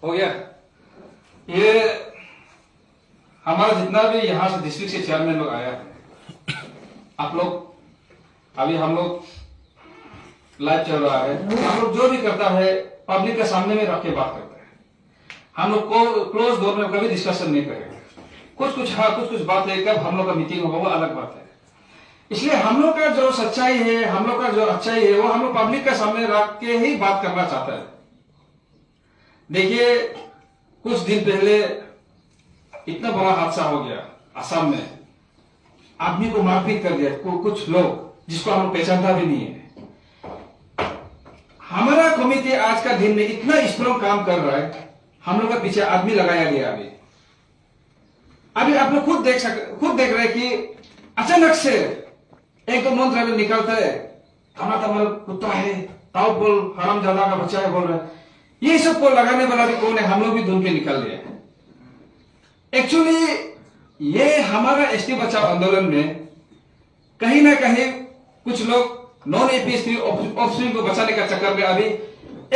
हो गया। ये हमारा जितना भी यहाँ से डिस्ट्रिक्ट से चेयरमैन लोग आया है, आप लोग अभी हम लोग लाइव चल रहा है, हम लोग जो भी करता है पब्लिक के सामने में रख के बात करता है। हम लोग को क्लोज डोर में कभी डिस्कशन नहीं करेंगे। कुछ कुछ बात है, कब हम लोग का मीटिंग होगा वो अलग बात है। इसलिए हम लोग का जो सच्चाई है, हम लोग का जो अच्छाई है, वो हम लोग पब्लिक के सामने रख के ही बात करना चाहता है। देखिए, कुछ दिन पहले इतना बड़ा हादसा हो गया असम में, आदमी को मारपीट कर दिया कुछ लोग जिसको हम लोग पहचानता भी नहीं है। हमारा कमिटी आज का दिन में इतना स्ट्रॉन्ग काम कर रहा है, हम लोग का पीछे आदमी लगाया गया। अभी आप लोग खुद देख रहे हैं कि अचानक से एक तो नॉन ट्राइबल निकलता है, तमल कुत्ता है, ताऊ बोल हरामजादा का बच्चा है बोल रहा है। ये सब को लगाने वाला भी कौन है? हम लोग भी धुन पे निकल गए। एक्चुअली ये हमारा एसटी बचाओ आंदोलन में कहीं ना कहीं कुछ लोग नॉन एपीएसटी ऑफिसर को बचाने का चक्कर में अभी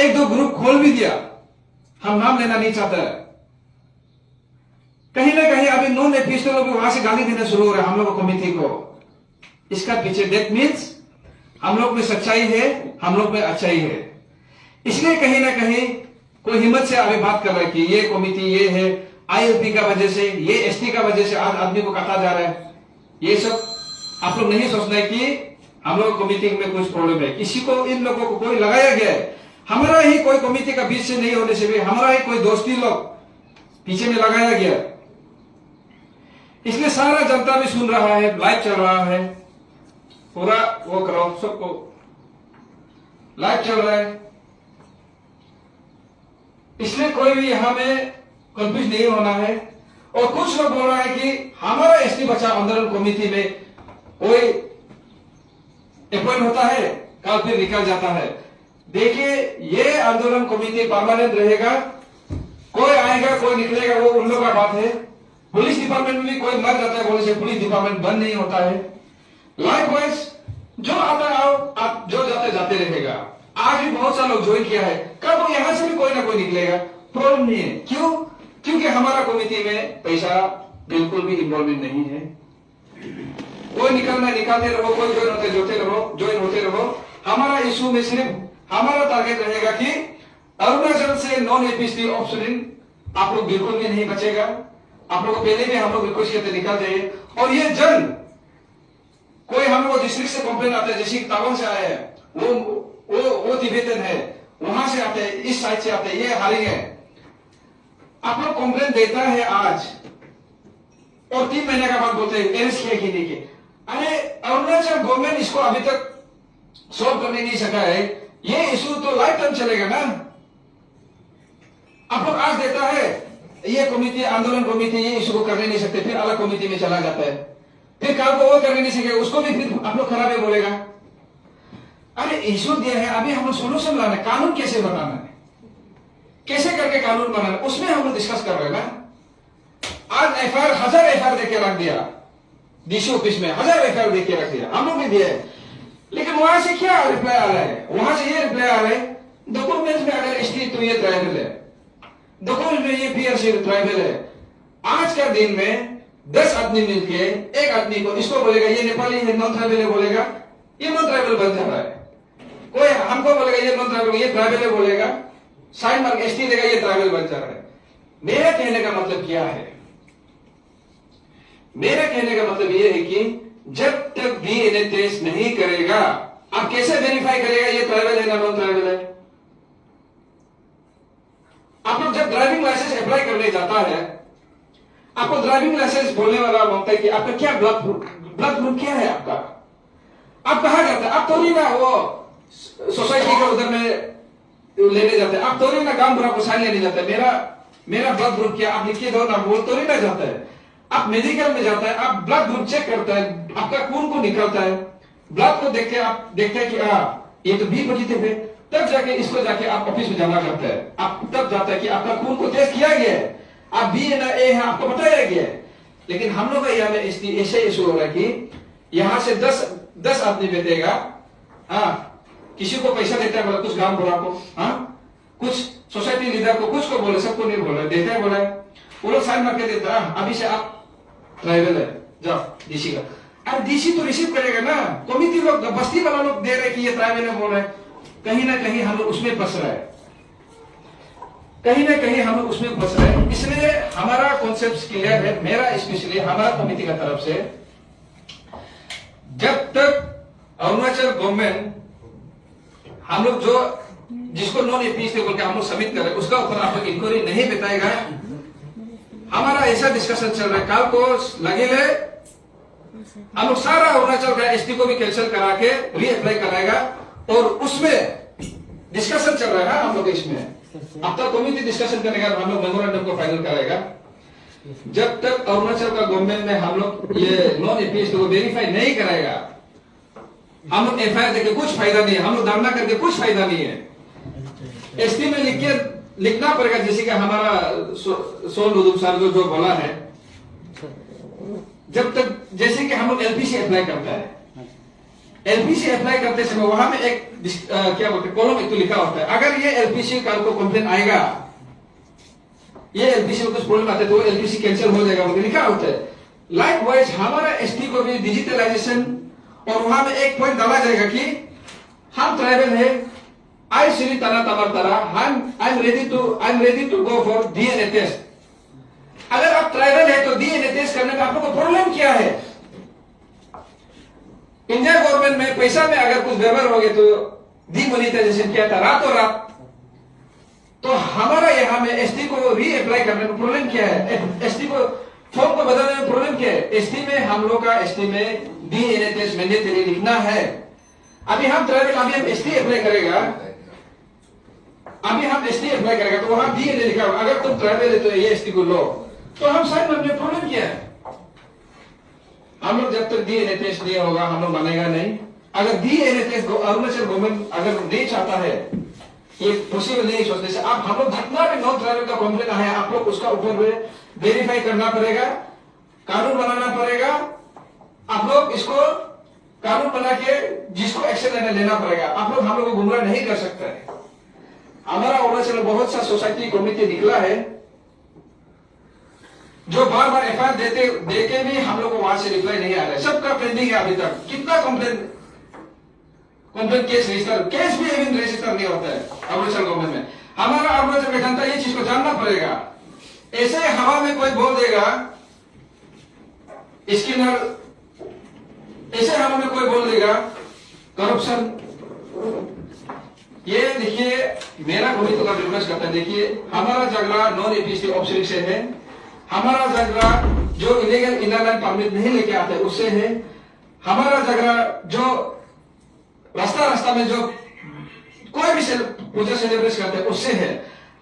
एक दो ग्रुप खोल भी दिया। हम नाम लेना नहीं चाहते। कहीं ना कहीं अभी नॉन एपीएसटी लोग वहां से गाली देना शुरू हो रहा है हम लोग कमिटी को। इसका पीछे दैट मीन्स हम लोग में सच्चाई है, हम लोग में अच्छाई है। इसलिए कहीं ना कहीं कोई हिम्मत से अभी बात कर रहा है कि ये कमिटी ये है, आईएलपी का वजह से, ये एसटी का वजह से आज आदमी को काटा जा रहा है। ये सब आप लोग नहीं सोचना है कि हम लोग कमिटी में कुछ प्रॉब्लम है, किसी को इन लोगों को कोई लगाया गया है। हमारा ही कोई कमिटी का बीच से नहीं होने से भी हमारा ही कोई दोस्ती लोग पीछे में लगाया गया। इसलिए सारा जनता भी सुन रहा है, लाइव चल रहा है, पूरा वो करो, सबको लाइव चल रहा है। इसलिए कोई भी यहां में कंफ्यूज नहीं होना है। और कुछ लोग बोल रहा है कि हमारा एसटी बचाओ आंदोलन कमेटी में कोई अपॉइंट होता है, कल फिर निकल जाता है। देखिए, ये आंदोलन कमेटी परमानेंट रहेगा। कोई आएगा कोई निकलेगा, वो उन लोगों का बात है। पुलिस डिपार्टमेंट में भी कोई मर जाता है बोले से पुलिस डिपार्टमेंट बंद नहीं होता है। लाइकवाइज जो आता है आओ, आप जो जाते जाते रहेगा। आज भी बहुत सारे लोग ज्वाइन किया है, कब यहां से भी कोई ना कोई निकलेगा, प्रॉब्लम नहीं है। क्यों? क्योंकि हमारा कमेटी में पैसा बिल्कुल भी इन्वॉल्वमेंट नहीं है। कोई निकलना निकालते रहो, कोई ज्वाइन होते रहो। हमारा इशू में सिर्फ हमारा टारगेट रहेगा कि अरुणाचल से नॉन एपीएसटी ऑप्शन आप लोग बिल्कुल भी नहीं बचेगा। आप लोग को पहले भी हम लोग रिक्वेस्ट किए थे निकाल जाइए। और ये जन कोई हम लोग डिस्ट्रिक्ट से कंप्लेन आता है, जैसे तावन से आए हैं, वो तिब्बतन है, वहां से आते हैं, इस साइड से आते हैं, ये हारिंग है। आप लोग कंप्लेन देता है आज और 3 महीने का बाद बोलते हैं अरेस्ट किया कि नहीं किया। अरे अरुणाचल गवर्नमेंट इसको अभी तक सॉल्व करने नहीं सका है। ये इशू तो लाइफ टाइम चलेगा ना। आप लोग आज देता है ये कमेटी, आंदोलन कमेटी ये इशू को करने नहीं सकते, फिर अलग कमेटी में चला जाता है, फिर कल को वो करने नहीं सके, उसको भी फिर आप लोग खराब है बोलेगा। अरे इशू दिया है, अभी हम लोग सोल्यूशन लाना है, कानून कैसे बनाना है, कैसे करके कानून बनाना है, उसमें हम लोग डिस्कस कर रहे हैं ना। आज एफआईआर 1000 एफआईआर देके रख दिया डीसी ऑफिस में, 1000 एफआईआर देके रख दिया, हम लोग भी दिए। लेकिन वहां से क्या रिप्लाई आ रहा है? वहां से ये रिप्लाई आ रहा है, डॉक्यूमेंट्स में अगर एसटी तो ये ट्राइबल है, डॉक्यूमेंट में ये पीआरसी ट्राइबल है। आज का दिन में 10 आदमी मिलके एक आदमी को इसको बोलेगा ये नेपाली है, नॉन ट्राइबल है बोलेगा, ये नॉन ट्राइबल बन जा रहा है। कोई हमको बोलेगा ये नॉन ट्राइबल, ये ट्राइबल है बोलेगा, साइन मार्क एसटी देगा, ये ट्राइबल बन जा रहा है। मेरा कहने का मतलब क्या है? मेरा कहने का मतलब यह है कि जब तक डीएनए टेस्ट नहीं करेगा, आप कैसे वेरीफाई करेगा ये ट्राइबल है ना नॉन ट्राइबल है? आप लोग जब ड्राइविंग लाइसेंस अप्लाई करने जाता है, आपको ड्राइविंग लाइसेंस बोलने वाला मांगता है कि आपका क्या ब्लड ग्रुप क्या है आपका। आप कहा जाता है, आप थोड़ी ना वो सोसाइटी के उधर में लेने जाते हैं, आप थोड़ी ना गांव बुरा को साइन लेने जाते हैं, मेरा ब्लड ग्रुप क्या आप लिखिए दो ना, वो थोड़ी ना जाता है। आप मेडिकल में जाता है, आप ब्लड ग्रुप चेक करता है, आपका खून को निकलता है, ब्लड को देख के आप देखते हैं कि ये तो बी पॉजिटिव है, तब जाके इसको जाके आप ऑफिस में जमा करते हैं। आप तब जाता है कि आपका खून को टेस्ट किया गया है, आप बी है ना ए है आपको बताया गया है। लेकिन हम लोग यहाँ में ऐसे इशू हो रहा है कि यहाँ से 10 आदमी बैठेगा, हाँ किसी को पैसा देता है बोला कुछ गांव बुरा को, हाँ कुछ सोसाइटी लीडर को, कुछ को बोले, सबको नहीं बोला, देते बोला वो लोग साइन मार के देता, अभी से आप ट्राइबल है, जाओ डीसी का। अब डीसी तो रिसीव करेगा ना, कमिटी लोग, बस्ती वाला लोग दे रहे कि ये ट्राइबल है बोल रहे, कहीं ना कहीं हम लोग उसमें फंस रहे हैं, कहीं ना कहीं हम लोग उसमें फंस रहे हैं। इसलिए हमारा कॉन्सेप्ट क्लियर है, मेरा स्पेशली हमारा कमिटी का तरफ से, जब तक अरुणाचल गवर्नमेंट हम लोग जो जिसको नॉन एपीएस बोल के हम लोग सबमिट कर रहे हैं उसका ऊपर आप लोग इंक्वायरी नहीं बताएगा, हमारा ऐसा डिस्कशन चल रहा है, कल को लगे ले हम लोग सारा अरुणाचल का एसटी को भी कैंसिल करा के रीअप्लाई कराएगा, और उसमें डिस्कशन चल रहा है हम लोग इसमें। अब तक कमिटी डिस्कशन करने के बाद हम लोग मेमोरेंडम को फाइनल कराएगा। जब तक अरुणाचल का गवर्नमेंट में हम लोग ये नॉन एपीएस को वेरीफाई नहीं कराएगा, हम लोग एफआईआर देके कुछ फायदा नहीं है, हम लोग धरना करके कुछ फायदा नहीं है। एसटी में लिखना पड़ेगा, जैसे कि हमारा सोल उदुम सर जो बोला है, जब तक जैसे कि हम लोग एलपीसी अप्लाई करता है, एलपीसी अप्लाई करते समय वहां में एक क्या बोलते हैं कॉलम एक तो लिखा होता है, अगर ये एलपीसी कल को कंप्लेन आएगा, ये एलपीसी में कुछ प्रॉब्लम आते तो एलपीसी कैंसिल हो जाएगा वो लिखा होता है। लाइकवाइज हमारा एसटी को भी डिजिटलाइजेशन, और वहां में एक पॉइंट डाला जाएगा कि हम ट्राइबल है, आई श्री तना तमर तरा, I am ready to go for DNA test. अगर आप ट्राइबल है तो डीएनए टेस्ट करने में आप लोग को प्रॉब्लम क्या है? इंडिया गवर्नमेंट में पैसा में अगर कुछ गड़बड़ हो गया तो डीमोनेटाइजेशन किया था रातों रात, तो हमारा यहाँ में एसटी को रीअप्लाई करने में प्रॉब्लम क्या है? एसटी को फॉर्म को बदलने में प्रॉब्लम क्या है? एसटी में हम लोग का एसटी में डीएनए टेस्ट मैंडेटरी लिखना है। अभी हम ट्राइबल, अभी हम एसटी अप्लाई करेगा, अभी हम एसटी अप्लाई करेगा तो वहां डीएनए लिखा होगा, अगर तुम ट्राइबल है तो ये एसटी को लो, तो हम साइन करने में प्रॉब्लम क्या है? हम लोग जब तक डीएनए टेस्ट नहीं होगा हम लोग मानेगा नहीं। अगर डीएनए टेस्ट अरुणाचल गवर्नमेंट अगर नहीं चाहता है, ये पॉसिबल नहीं सोचने से, आप हम लोग जितना भी नॉन ट्राइबल का कंप्लेन आया आप लोग उसका ऊपर वेरीफाई करना पड़ेगा, कानून बनाना पड़ेगा, आप लोग इसको कानून बना के जिसको एक्शन लेना पड़ेगा। आप लोग हम लोग को गुमराह नहीं कर सकते है। हमारा अरुणाचल में बहुत सा सोसाइटी कमिटी निकला है जो बार बार एफआईआर देके भी हम लोग को वहां से रिप्लाई नहीं आ रहा है, सबका पेंडिंग है अभी तक। कितना कंप्लेन केस रजिस्टर, केस भी अभी रजिस्टर नहीं होता है अरुणाचल गवर्नमेंट में। हमारा अरुणाचल का जनता ये चीज को जानना पड़ेगा। ऐसे हवा में कोई बोल देगा स्किनर, ऐसे हवा में कोई बोल देगा करप्शन। ये देखिए मेरा कमिटी का रिक्वेस्ट करता है, देखिए हमारा झगड़ा नॉन एपीसी ऑप्शन से है, हमारा झगड़ा जो इलीगल इनर लाइन परमिट नहीं लेके आते उससे है, हमारा झगड़ा जो रास्ता में जो कोई भी पूजा सेलिब्रेट करते हैं उससे है,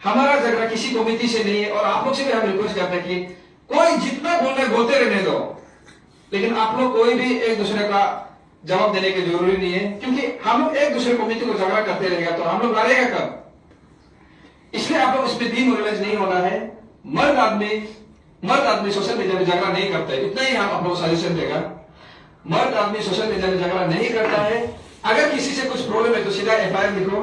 हमारा झगड़ा किसी कमिटी से नहीं है। और आप लोग से भी हम रिक्वेस्ट करते हैं कि कोई जितना बोलने बोलते रहने दो, लेकिन आप लोग कोई भी एक दूसरे का जवाब देने की जरूरी नहीं है, क्योंकि हम लोग एक दूसरे कमिटी को झगड़ा करते रहेगा तो हम लोग लड़ेगा कब? इसलिए आप लोग इसमें डीमोरलाइज नहीं होना है। मर्द आदमी सोशल मीडिया में झगड़ा नहीं करता है, इतना ही हम आप लोग सजेशन देगा। मर्द आदमी सोशल मीडिया में झगड़ा नहीं करता है। अगर किसी से कुछ प्रॉब्लम है तो सीधा एफआईआर लिखो।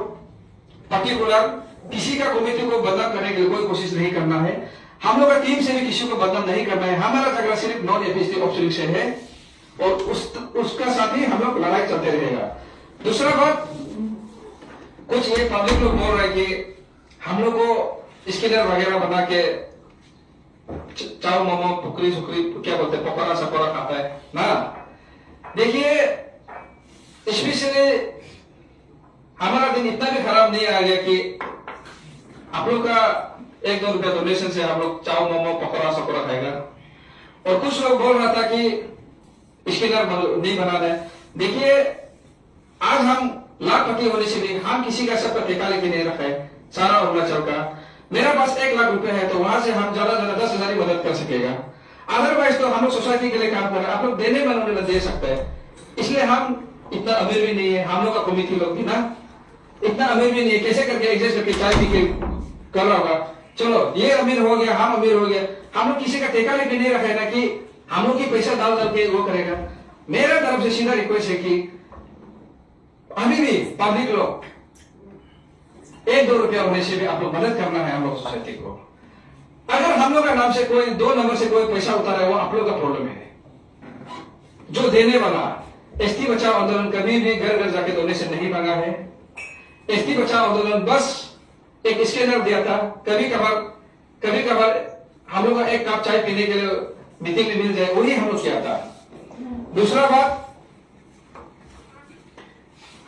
पर्टिकुलर किसी का कमिटी को बदनाम करने के लिए कोई कोशिश नहीं करना है। हम लोग का टीम से भी किसी को बदनाम नहीं करना है। हमारा झगड़ा सिर्फ नॉन एपीसी ऑप्शन से है और उसका साथ ही हम लोग लड़ाई चलते रहेगा। दूसरा बात, कुछ ये पब्लिक लोग बोल रहे हैं कि हम लोग को स्किनर वगैरह बना के चाव मोमो फुकरी सुकरी क्या बोलते हैं पकौड़ा सकोड़ा खाता है ना। देखिए स्पेशली हमारा दिन इतना भी खराब नहीं आ गया कि आप लोग का 1-2 रुपया डोनेशन से हम लोग चाव मोमो पकौड़ा सकोड़ा खाएगा। और कुछ लोग बोल रहा था कि स्किनर नहीं बना रहे। देखिए आज हम लाखपति होने से भी हम किसी का सबका ठेका लेके नहीं रखा है, सारा अरुणाचल का। मेरा पास 1 लाख रुपए है तो वहां से हम ज्यादा 10,000 की मदद कर सकेगा। अदरवाइज तो हम लोग सोसाइटी के लिए काम कर रहे हैं, आप लोग देने वालों दे सकते हैं। इसलिए हम इतना अमीर भी नहीं है, हम लोग का कमिटी लोग भी ना इतना अमीर भी नहीं है, कैसे करके एडजस्ट करके चाय पी के कर रहा होगा। चलो ये अमीर हो गया, हम अमीर हो गया, हम लोग किसी का ठेका लेके नहीं रखा है ना कि हम लोग की पैसा डाल के वो करेगा। मेरा तरफ से सीधा रिक्वेस्ट है कि अभी भी पब्लिक लोग 1-2 रुपया होने से भी आप लोग मदद करना है हम लोग सोसाइटी को। अगर हम लोग का नाम से कोई 2 नंबर से कोई पैसा उतारा है, वो आप लोग का प्रॉब्लम है। जो देने वाला एसटी बचाओ आंदोलन कभी भी घर घर जाके डोनेशन नहीं मांगा है। एसटी बचाओ आंदोलन बस एक स्कैनर दिया था, कभी कभार हम लोग का एक कप चाय पीने के लिए मीटिंग में मिल जाए, वही हम लोग किया था। दूसरा बात,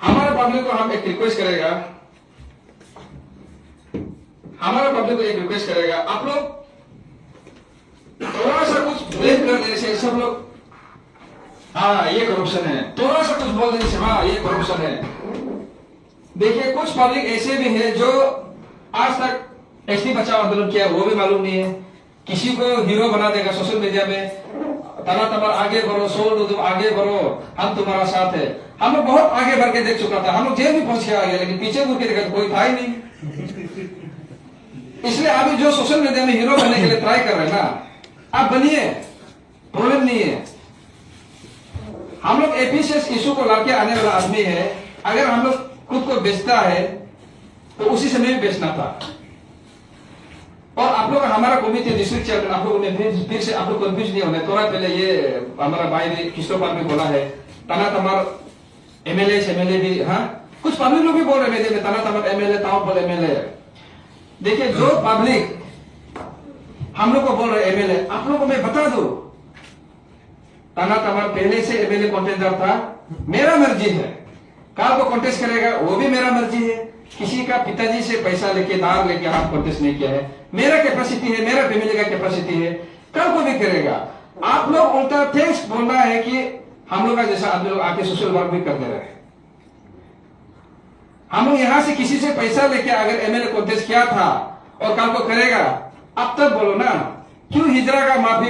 हमारे पब्लिक को हम एक रिक्वेस्ट करेगा, आप लोग थोड़ा सा कुछ ब्लेम कर देने से सब लोग हाँ ये करप्शन है, थोड़ा सा कुछ बोल देने से हाँ ये करप्शन है। देखिए कुछ पब्लिक ऐसे भी है जो आज तक एसटी बचाओ आंदोलन किया वो भी मालूम नहीं है, किसी को हीरो बना देगा सोशल मीडिया में, तना तमर आगे बढ़ो, सोल तुम आगे बढ़ो, हम तुम्हारा साथ है। हम लोग बहुत आगे बढ़ के देख चुका था, हम लोग जेल भी पहुंच के आ गए, लेकिन पीछे मुड़ के देखा तो कोई था ही नहीं। इसलिए अभी जो सोशल मीडिया में हीरो बनने के लिए ट्राई कर रहे हैं ना, आप बनिए, प्रॉब्लम नहीं है। हम लोग एपीसीएस इशू को लाके आने वाला आदमी है, अगर हम लोग खुद को बेचता है तो उसी समय भी बेचना था। और आप लोग हमारा कमिटी डिस्ट्रिक्ट चेयरमैन, आप लोगों ने फिर से आप लोग कंफ्यूज नहीं होने। थोड़ा पहले ये हमारा भाई ने किशोर भी बोला है, तना तमार एमएलए भी, हाँ कुछ पब्लिक लोग भी बोल रहे हैं तना तमार एमएलए ताऊ बोल एमएलए। देखिए जो पब्लिक हम लोग को बोल रहे एमएलए, आप लोगों को मैं बता दू, तना तमार पहले से एमएलए कॉन्टेंडर था, मेरा मर्जी है, काल को कॉन्टेस्ट करेगा वो भी मेरा मर्जी है। किसी का पिताजी से पैसा लेके दार लेके हाथ कॉन्टेस्ट नहीं किया है, मेरा कैपेसिटी है, मेरा फैमिली का कैपेसिटी है, कल को भी करेगा। आप लोग उल्टा थैंक्स बोल रहा है कि हम लोग का जैसा आदमी लोग आके सोशल वर्क भी कर दे रहे हैं। हम लोग यहां से किसी से पैसा लेके अगर एमएलए कॉन्टेस्ट किया था और कल को करेगा, अब तक बोलो ना, क्यों हिजरा का माफी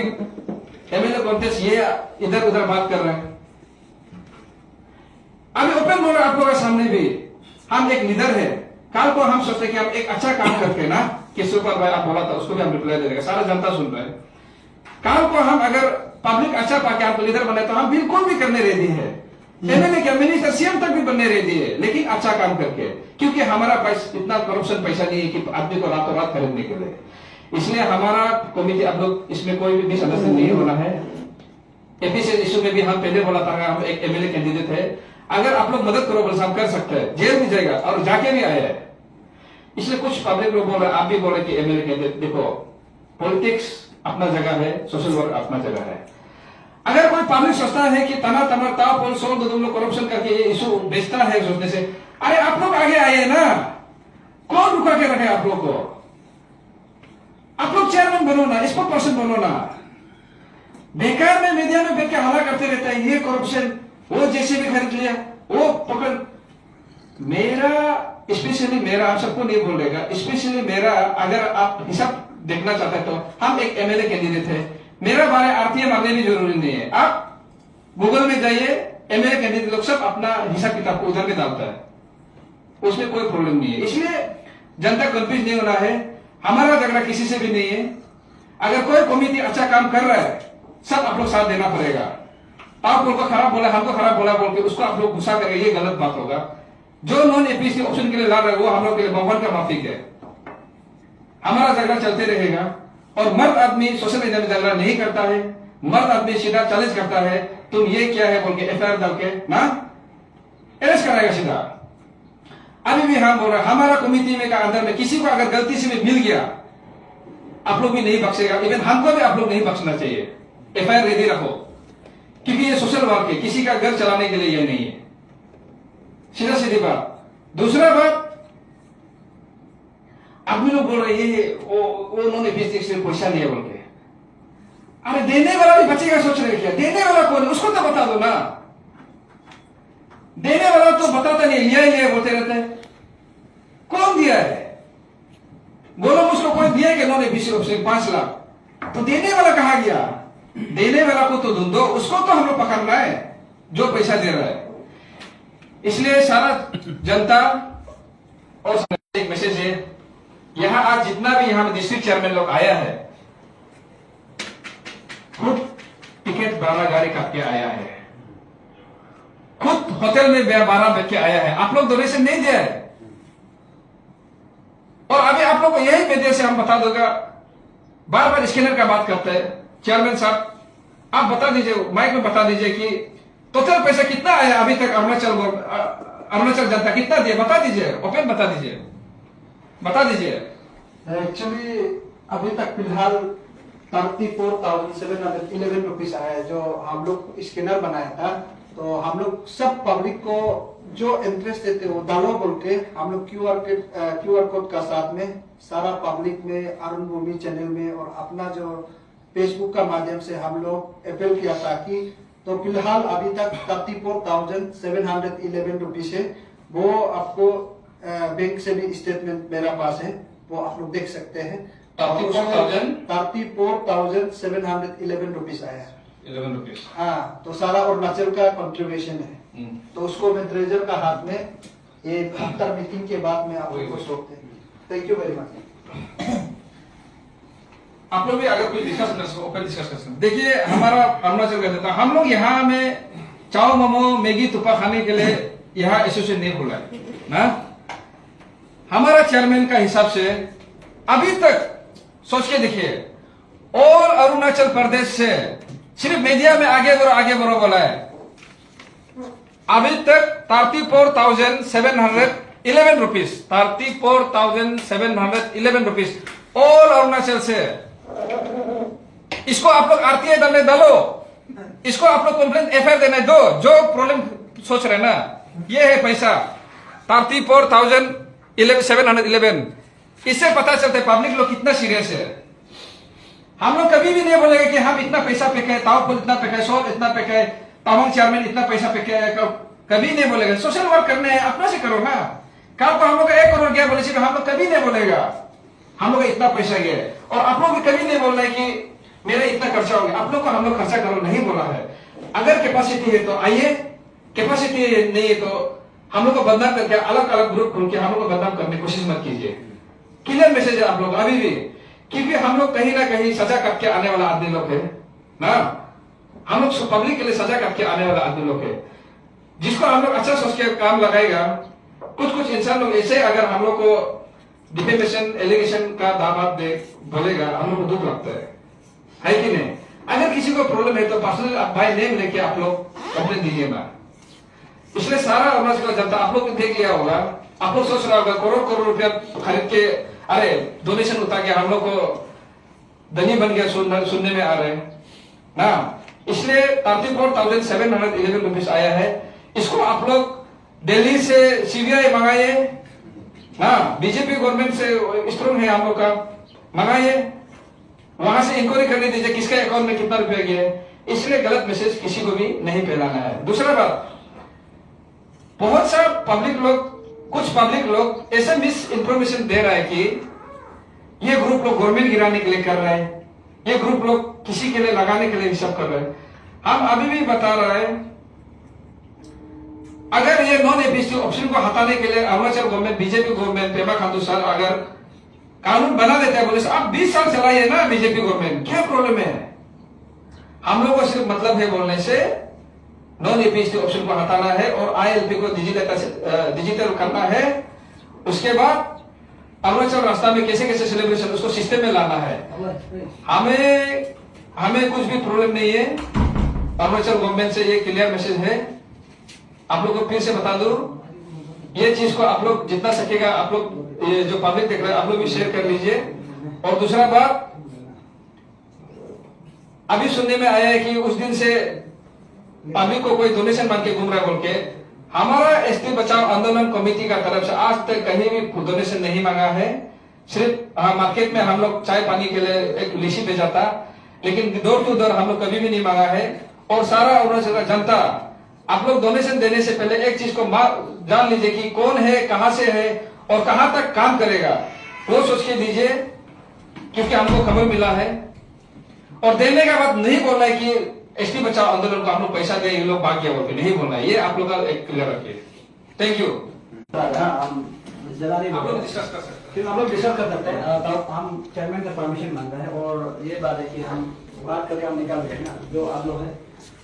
एमएलए कॉन्टेस्ट ये इधर उधर बात कर रहे हैं। अभी ओपन बोल रहे आप लोगों के सामने भी, हम एक लीडर है, कल को हम सोचते कि हम एक अच्छा काम करके ना, किशोर भाई आप बोला था उसको भी हम रिप्लाई दे देंगे, सारा जनता सुन रहे हैं। कल को हम अगर पब्लिक अच्छा पाके आपको लीडर बने तो हम बिल्कुल भी करने रेडी है, एमएलए क्या मिनिस्टर सीएम तक भी बनने रेडी है, लेकिन अच्छा काम करके, क्योंकि हमारा पैसा इतना करप्शन पैसा नहीं है कि आदमी को रातों रात खरीदने के लिए। इसलिए हमारा कमिटी आप लोग इसमें कोई भी मिसअंडरस्टैंडिंग नहीं होना है। एपीसीएस इशू में भी हम पहले बोला था हम एक एमएलए कैंडिडेट है, अगर आप लोग मदद करो बोले हम कर सकते हैं, जेल भी जाएगा और जाके भी आया है। इसलिए कुछ पब्लिक लोग बोल रहे, आप भी बोल रहे कि एमएलए कैंडिडेट, देखो पॉलिटिक्स अपना जगह है, सोशल वर्क अपना जगह है। अगर कोई पब्लिक सोचता है कि तना तमर ताव पोल सोल तुम लोग करप्शन करके ये इशू बेचता है सोचने से, अरे आप लोग आगे आए ना, कौन रुका के रखे आप लोग को? आप लोग चेयरमैन बनो ना, स्पोक पर्सन बनो ना। बेकार में मीडिया में बैठ के हल्ला करते रहता है, ये करप्शन, वो जैसे भी खरीद लिया, वो पकड़। मेरा स्पेशली मेरा, आप सबको नहीं बोलेगा, स्पेशली मेरा, अगर आप हिसाब देखना चाहते हैं तो हम एक एमएलए कैंडिडेट है, मेरा बारे आरटीए मारने भी जरूरी नहीं है। आप गूगल में जाइए, एमएलए कैंडिडेट लोग सब अपना हिसाब किताब को उधर में डालता है, उसमें कोई प्रॉब्लम नहीं है। इसलिए जनता कंफ्यूज नहीं होना है, हमारा झगड़ा किसी से भी नहीं है। अगर कोई कमिटी अच्छा काम कर रहा है, सब आप लोग साथ देना पड़ेगा। आप लोग को खराब बोला, हमको खराब बोला बोल के उसको आप लोग गुस्सा करेंगे, ये गलत बात होगा। जो नॉन एपीसी ऑप्शन के लिए लड़ रहे वो हम लोग के लिए भगवान का माफिक है। हमारा झगड़ा चलते रहेगा। और मर्द आदमी सोशल मीडिया में झगड़ा नहीं करता है, मर्द आदमी सीधा चैलेंज करता है, तुम ये क्या है बोल के एफआईआर डाल के ना अरेस्ट कराएगा सीधा। अभी भी हम बोल रहे हमारा कमिटी में का अंदर में किसी को अगर गलती से भी मिल गया, आप लोग भी नहीं बख्शेगा, इवन हमको भी आप लोग नहीं बख्शना चाहिए। एफआईआर रेडी रखो, क्योंकि ये सोशल वर्क है, किसी का घर चलाने के लिए ये नहीं है, सीधा सीधी बात। दूसरा बात, आदमी लोग बोल रहे ये वो उन्होंने पैसा लिया बोल के, अरे देने वाला भी बचेगा सोच रहे क्या? देने वाला कौन है उसको तो बता दो ना। देने वाला तो बताता नहीं, लिया बोलते रहते हैं। कौन दिया है बोलो मुझको, कोई दिया कि उन्होंने 5 लाख, तो देने वाला कहां गया? देने वाला को तो ढूंढो, उसको तो हम लोग पकड़ना है जो पैसा दे रहा है। इसलिए सारा जनता और एक मैसेज है, यहां आज जितना भी यहां डिस्ट्रिक्ट चेयरमैन लोग आया है, खुद टिकट 12 गाड़ी काट के आया है, खुद होटल में 12 बैठ के आया है। आप लोग डोनेशन नहीं दिया है, आप लोग को यही मीडिया से हम बता दूंगा, बार बार स्कैनर का बात करते हैं। चेयरमैन साहब आप बता दीजिए, माइक में बता दीजिए कि टोटल पैसा कितना आया अभी तक अरुणाचल जनता कितना दिया, बता दीजिए, ओपन बता दीजिए। एक्चुअली अभी तक फिलहाल 34,711 रुपीज आया है, जो हम लोग स्कैनर बनाया था। तो हम लोग सब पब्लिक को जो इंटरेस्ट देते वो डालो बोल के हम लोग क्यूआर कोड का साथ में सारा पब्लिक में, अरुण भूमि चैनल में और अपना जो फेसबुक का माध्यम से हम लोग अपील किया था कि तो फिलहाल अभी तक 34,711 रुपीज है। वो आपको बैंक से भी स्टेटमेंट मेरा पास है, वो आप लोग देख सकते हैं। 34,711 रुपीज आया है। 11 रुपीज। हाँ, तो सारा अरुणाचल का कंट्रीब्यूशन है। तो उसको मैं ट्रेजर का हाथ में ये आफ्टर मीटिंग के बाद में आप लोग को सौंपते हैं। Thank you very much. आप लोग भी अगर कोई डिस्कस कर सकते। देखिए हमारा अरुणाचल का देता, हम लोग यहाँ में चाव मोमो मैगी तुपा खाने के लिए यहाँ एसोसिएशन नहीं खुला है ना। हमारा चेयरमैन का हिसाब से अभी तक सोच के देखिए, और अरुणाचल प्रदेश से सिर्फ मीडिया में आगे बढ़ो बोला है। अभी तक 34,711 रुपीज, 34,711 रुपीज ऑल अरुणाचल से। इसको आप लोग आरटीआई डालो, इसको आप लोग कंप्लेंट एफआईआर देने दो। जो प्रॉब्लम सोच रहे ना, ये है पैसा 34,711। इससे पता चलता है पब्लिक लोग कितना सीरियस है। हम लोग कभी भी नहीं बोलेंगे कि हम इतना पैसा फेंके, तावपुल इतना फेंके, सोल इतना फेंके, तावंग चेयरमैन इतना पैसा फेंके, कभी नहीं बोलेगा। सोशल वर्क करने हैं, अपना से करो ना। कल को हम लोग 1 करोड़ गया बोले, हम लोग कभी नहीं बोलेगा हम लोग इतना पैसा गया। और आप लोग भी कभी नहीं बोल रहे कि मेरा इतना खर्चा हो गया। आप लोग को हम लोग खर्चा करो नहीं बोला है। अगर कैपेसिटी है तो आइए, कैपेसिटी नहीं है तो हम लोग को बदनाम करके अलग अलग ग्रुप खोल के हम लोग को बदनाम करने की कोशिश मत कीजिए। क्लियर मैसेज है आप लोग अभी भी, क्योंकि हम लोग कहीं ना कहीं सजा कट के आने वाला आदमी लोग है ना। हम लोग पब्लिक के लिए सजा कट के आने वाला आदमी लोग है, जिसको हम लोग अच्छा सोच के काम लगाएगा। कुछ इंसान लोग ऐसे अगर हम लोग को डिफेमेशन एलिगेशन का दावा दे बोलेगा, हम लोग को दुख लगता है कि नहीं। अगर किसी को प्रॉब्लम है तो पर्सनल बाय नेम लेके आप लोग कंप्लेन दीजिए ना। इसलिए सारा अरुणाचल जनता आप लोग देख लिया होगा, आप लोग सोच रहा होगा करोड़ रुपया खरीद के अरे डोनेशन उतार के हम लोग को धनी बन गया सुनने में आ रहे हैं ना। इसलिए 34,711 रुपीज आया है। इसको आप लोग दिल्ली से सीबीआई मंगाइए ना, बीजेपी गवर्नमेंट से स्ट्रॉन्ग है हम लोग का, मंगाइए, वहां से इंक्वायरी करने दीजिए किसके अकाउंट में कितना रुपया गया है। इसलिए गलत मैसेज किसी को भी नहीं फैलाना है। दूसरा बात, बहुत सा कुछ पब्लिक लोग ऐसे मिस इंफॉर्मेशन दे रहा है कि ये ग्रुप लोग गवर्नमेंट गिराने के लिए कर रहे हैं, ये ग्रुप लोग किसी के लिए लगाने के लिए सब कर रहे हैं। हम अभी भी बता रहे हैं, अगर ये नॉन एपीएसटी ऑप्शन को हटाने के लिए Arunachal government, BJP government, Pema Khandu sir अगर कानून बना देते हैं बोले आप 20 साल चलाइए ना बीजेपी गवर्नमेंट, क्या प्रॉब्लम है। हम लोग को सिर्फ मतलब है बोलने से नॉन एपीएसटी ऑप्शन को हटाना है और आईएलपी को डिजिटल करना है। उसके बाद अरुणाचल रास्ता में कैसे सेलिब्रेशन उसको सिस्टम में लाना है। हमें कुछ भी प्रॉब्लम नहीं है। अरुणाचल गवर्नमेंट से ये क्लियर मैसेज है। आप लोग को फिर से बता दूं, ये चीज को आप लोग जितना सकेगा आप लोग ये जो पब्लिक देख रहे हैं आप लोग भी शेयर कर लीजिए। और दूसरा बात, अभी सुनने में आया है कि उस दिन से पब्लिक को कोई डोनेशन मांग के घूम रहा है बोल के। हमारा एसटी बचाओ आंदोलन कमेटी का तरफ से आज तक कहीं भी डोनेशन नहीं मांगा है। सिर्फ मार्केट में हम लोग चाय पानी के लिए एक लिशी पे जाता, लेकिन डोर टू डोर हम लोग कभी भी नहीं मांगा है। और सारा अरुणाचल जनता, आप लोग डोनेशन देने से पहले एक चीज को जान लीजिए कि कौन है, कहां से है और कहां तक काम करेगा, वो सोच के दीजिए, क्योंकि हमको खबर मिला है। और देने के बाद नहीं बोलना है कि एसटी बचाओ आंदोलन को हम लोग पैसा दे, ये लोग भाग गया बोल के नहीं बोलना है। ये आप लोग का एक क्लियर रखिए। Thank you. हम लोग डिस्कस कर सकते हैं। तो हम चेयरमैन का परमिशन मांग रहे हैं और ये बात है कि हम बात करके हम निकाल देंगे ना, जो आप लोग हैं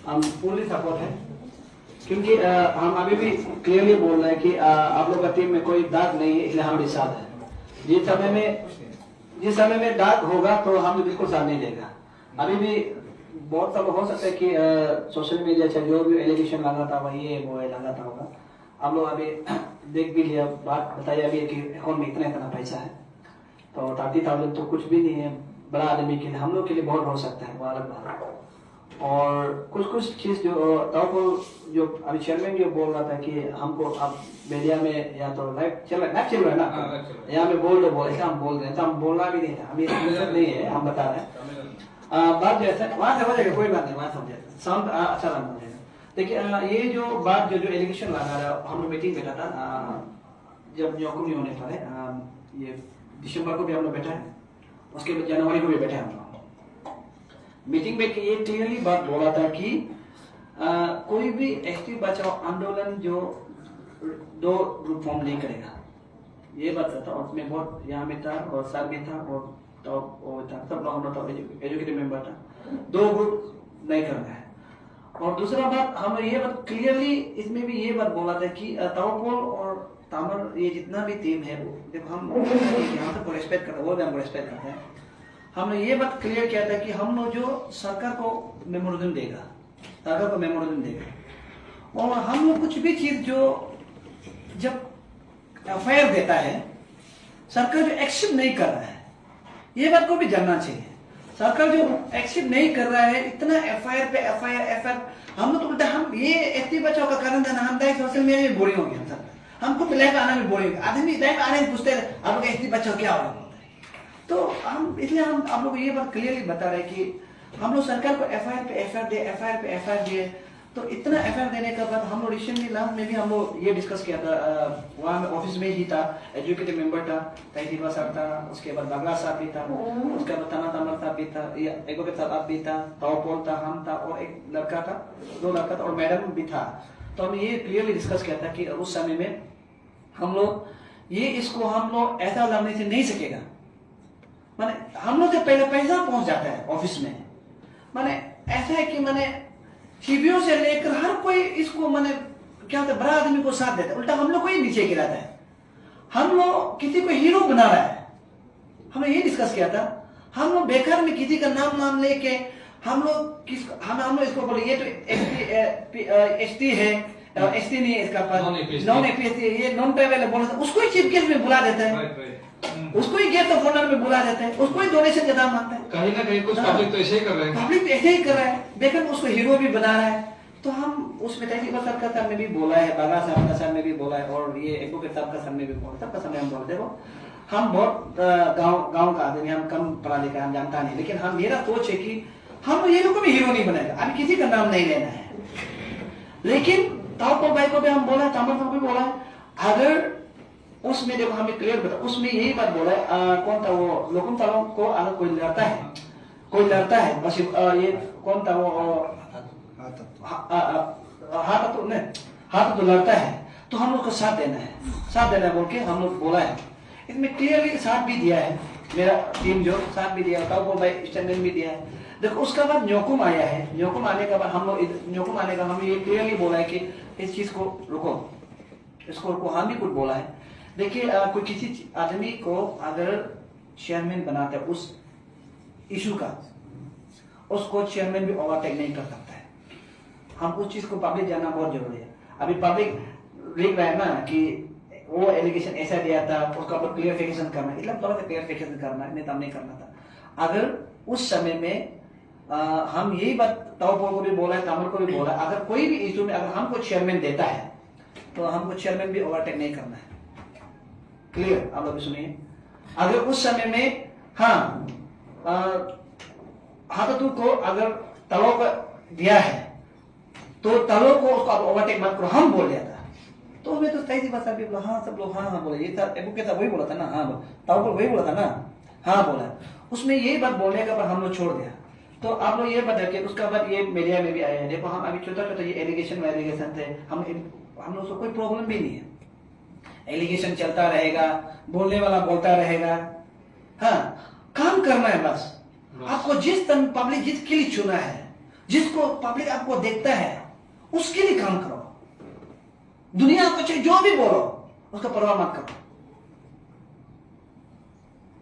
हम पूरी सपोर्ट है। क्योंकि हम अभी भी क्लियरली बोल रहे हैं कि आप लोग का टीम में कोई दाग नहीं है, इसलिए हमारे साथ है। जिस समय में डाक होगा तो हम बिल्कुल साथ नहीं देगा। अभी भी बहुत सब हो सकता है कि सोशल मीडिया से जो भी एलिगेशन लगाता हुआ ये वो लगाता होगा, हम लोग अभी देख भी लिया, बात बताई अभी कि अकाउंट में इतना इतना पैसा है, तो 30,000 तो कुछ भी नहीं है बड़ा आदमी के लिए, हम लोग के लिए बहुत हो सकता है वो अलग बात है। और कुछ चीज जो अभी चेयरमैन जो बोल रहा था कि हमको अब मीडिया में या तो लाइव चल रहा है ना, यहाँ में बोल ऐसा हम बोल रहे हैं, तो हम बोलना भी नहीं था, हमें नहीं है, हम बता रहे हैं बात जो है वहां से हो जाएगा, कोई बात नहीं, वहां समझे साउंड अच्छा रहा मुझे। देखिए ये जो बात जो एलिगेशन लगा रहा है, हम लोग मीटिंग बैठा था जब न्योकुम नहीं होने पर ये दिसंबर को भी हम लोग बैठा है, उसके बाद जनवरी को भी बैठे हम लोग मीटिंग में ये क्लियरली बात बोला था कि कोई भी एसटी बचाओ आंदोलन जो 2 ग्रुप फॉर्म नहीं करेगा, ये बात था। और मैं बहुत यहाँ में था और सर भी था और सब लोग हम लोग एजुकेटिव मेंबर था, 2 ग्रुप नहीं करना है। और दूसरा बात हम ये बात क्लियरली इसमें भी ये बात बोला था कि ताओपोल और तामर ये जितना भी टीम है वो जब हम सबको रेस्पेक्ट करते हैं, वो भी हमको रेस्पेक्ट करते हैं, हमने ये बात क्लियर किया था कि हम लोग जो सरकार को मेमोरेंडम देगा, सरकार को मेमोरेंडम देगा, और हम लोग कुछ भी चीज जो जब एफआईआर देता है सरकार जो एक्शन नहीं कर रहा है, ये बात को भी जानना चाहिए। सरकार जो एक्शन नहीं कर रहा है, इतना एफआईआर पे एफआईआर हम लोग तो बोलते हम ये एसटी बचाओ का कारण था ना, हम सोशल मीडिया में बोरिंग हो गया सर, हमको लाइव आना भी बोरिंग, आदमी लाइव आने में पूछते हैं आप लोग एसटी बचाओ क्या हो, तो हम इसलिए हम आप लोग ये बात क्लियरली बता रहे कि हम लोग सरकार को एफआईआर पे एफआईआर दिए, तो इतना एफआईआर देने के बाद हम लोग रिसेंटली लास्ट में भी हम लोग ये डिस्कस किया था, वहाँ में ऑफिस में ही था, एजुकेटिव मेंबर था, तहजीबा साहब था, उसके बाद बगला साहब भी था, उसके बाद ताना तामर साहब भी था, एडवोकेट साहब भी था, ताओपोल था, हम था और एक लड़का था, 2 लड़का था और मैडम भी था। तो हम ये क्लियरली डिस्कस किया था कि उस समय में हम लोग ये इसको हम लोग ऐसा लड़ने से नहीं सकेगा, माने हम लोग से पहले पैसा पहुंच जाता है ऑफिस में, माने ऐसा है कि माने सीबीओ से लेकर हर कोई इसको माने क्या होता है बड़ा आदमी को साथ देता है, उल्टा हम लोग को ही नीचे गिराता है, हम लोग किसी को हीरो बना रहा है। हमने ये डिस्कस किया था, हम लोग बेकार में किसी का नाम लेके हम लोग इसको बोले ये तो एसटी है, एसटी नहीं है इसका पास, नॉन एपीएससी ये नॉन ट्राइबल बोला था, उसको ही चीफ गेस्ट में बुला देता है, उसको ही गेस्ट ऑफ ऑनर में बुला देते हैं, उसको ही डोनेशन ज्यादा मांगता है। कहीं ना कहीं कुछ पब्लिक तो ऐसे ही कर रहे हैं, पब्लिक तो ऐसे ही कर रहा है, देखकर उसको हीरो भी बना रहा है। तो हम उसमें तहसील सरकार का में भी बोला है, बागा साहब का सर में भी बोला है, और ये एडवोकेट साहब का सर में भी बोला, सबका समय हम बोलते देखो हम बहुत गाँव का आदमी, हम कम पढ़ा लिखा, हम जानता नहीं, लेकिन हम मेरा सोच है कि हम ये लोग को भी हीरो नहीं बनाएगा, अभी किसी का नाम नहीं लेना है। लेकिन ताओपोल भाई को भी हम बोला, तामर को भी बोला, अगर उसमें देखो हमें क्लियर बता, उसमें यही बात बोला है, कौन था वो लोकुम तालों को अगर कोई लड़ता है बस ये कौन था वो हाथ तो लड़ता है, तो हम लोग को साथ देना है बोल के हम लोग बोला है। इसमें क्लियरली साथ भी दिया है, मेरा टीम जो साथ भी दिया, ताओपोल भाई स्टैंडर्ड भी दिया है। देखो उसका बाद न्योकुम आया है, न्योकुम आने का बाद हम लोग ये क्लियरली बोला है कि इस चीज को रुको, इसको रुको, हम भी कुछ बोला है। देखिए कोई किसी आदमी को अगर चेयरमैन बनाता है उस इशू का, उसको चेयरमैन भी ओवरटेक नहीं कर सकता है। हम उस चीज को पब्लिक जानना बहुत जरूरी है। अभी पब्लिक लिख रहा है ना कि वो एलिगेशन ऐसा दिया था, उसका ऊपर क्लियरिफिकेशन करना है, इतना थोड़ा सा क्लियरिफिकेशन करना है, नहीं तो हम नहीं करना था। अगर उस समय में हम यही बात ताओपोल को भी बोला है, तामर को भी बोला है, अगर कोई भी इशू में अगर हमको चेयरमैन देता है तो हमको चेयरमैन भी ओवरटेक नहीं करना है। क्लियर? आप लोग सुनिए, अगर उस समय में हाथतू को अगर तलो को दिया है तो तलो को उसको आप ओवरटेक मत करो, हम बोल दिया था, तो हमें तो सही बात भी बोला, हाँ सब लोग हाँ बोले, ये था एडवोकेट वही बोला था ना, हाँ ताओपोल वही बोला था ना, हाँ बोला, उसमें यही बात बोलने का बाद हम लोग छोड़ दिया। तो आप लोग ये बता के उसका बाद ये मीडिया में भी आया है, देखो हम अभी छोटा ये एलिगेशन थे, हम लोग को कोई प्रॉब्लम भी नहीं है, एलिगेशन चलता रहेगा, बोलने वाला बोलता रहेगा, हाँ काम करना है बस। आपको जिस पब्लिक जिसके लिए चुना है, जिसको पब्लिक आपको देखता है, उसके लिए काम करो। दुनिया आपको चाहे जो भी बोलो उसका परवाह मत करो।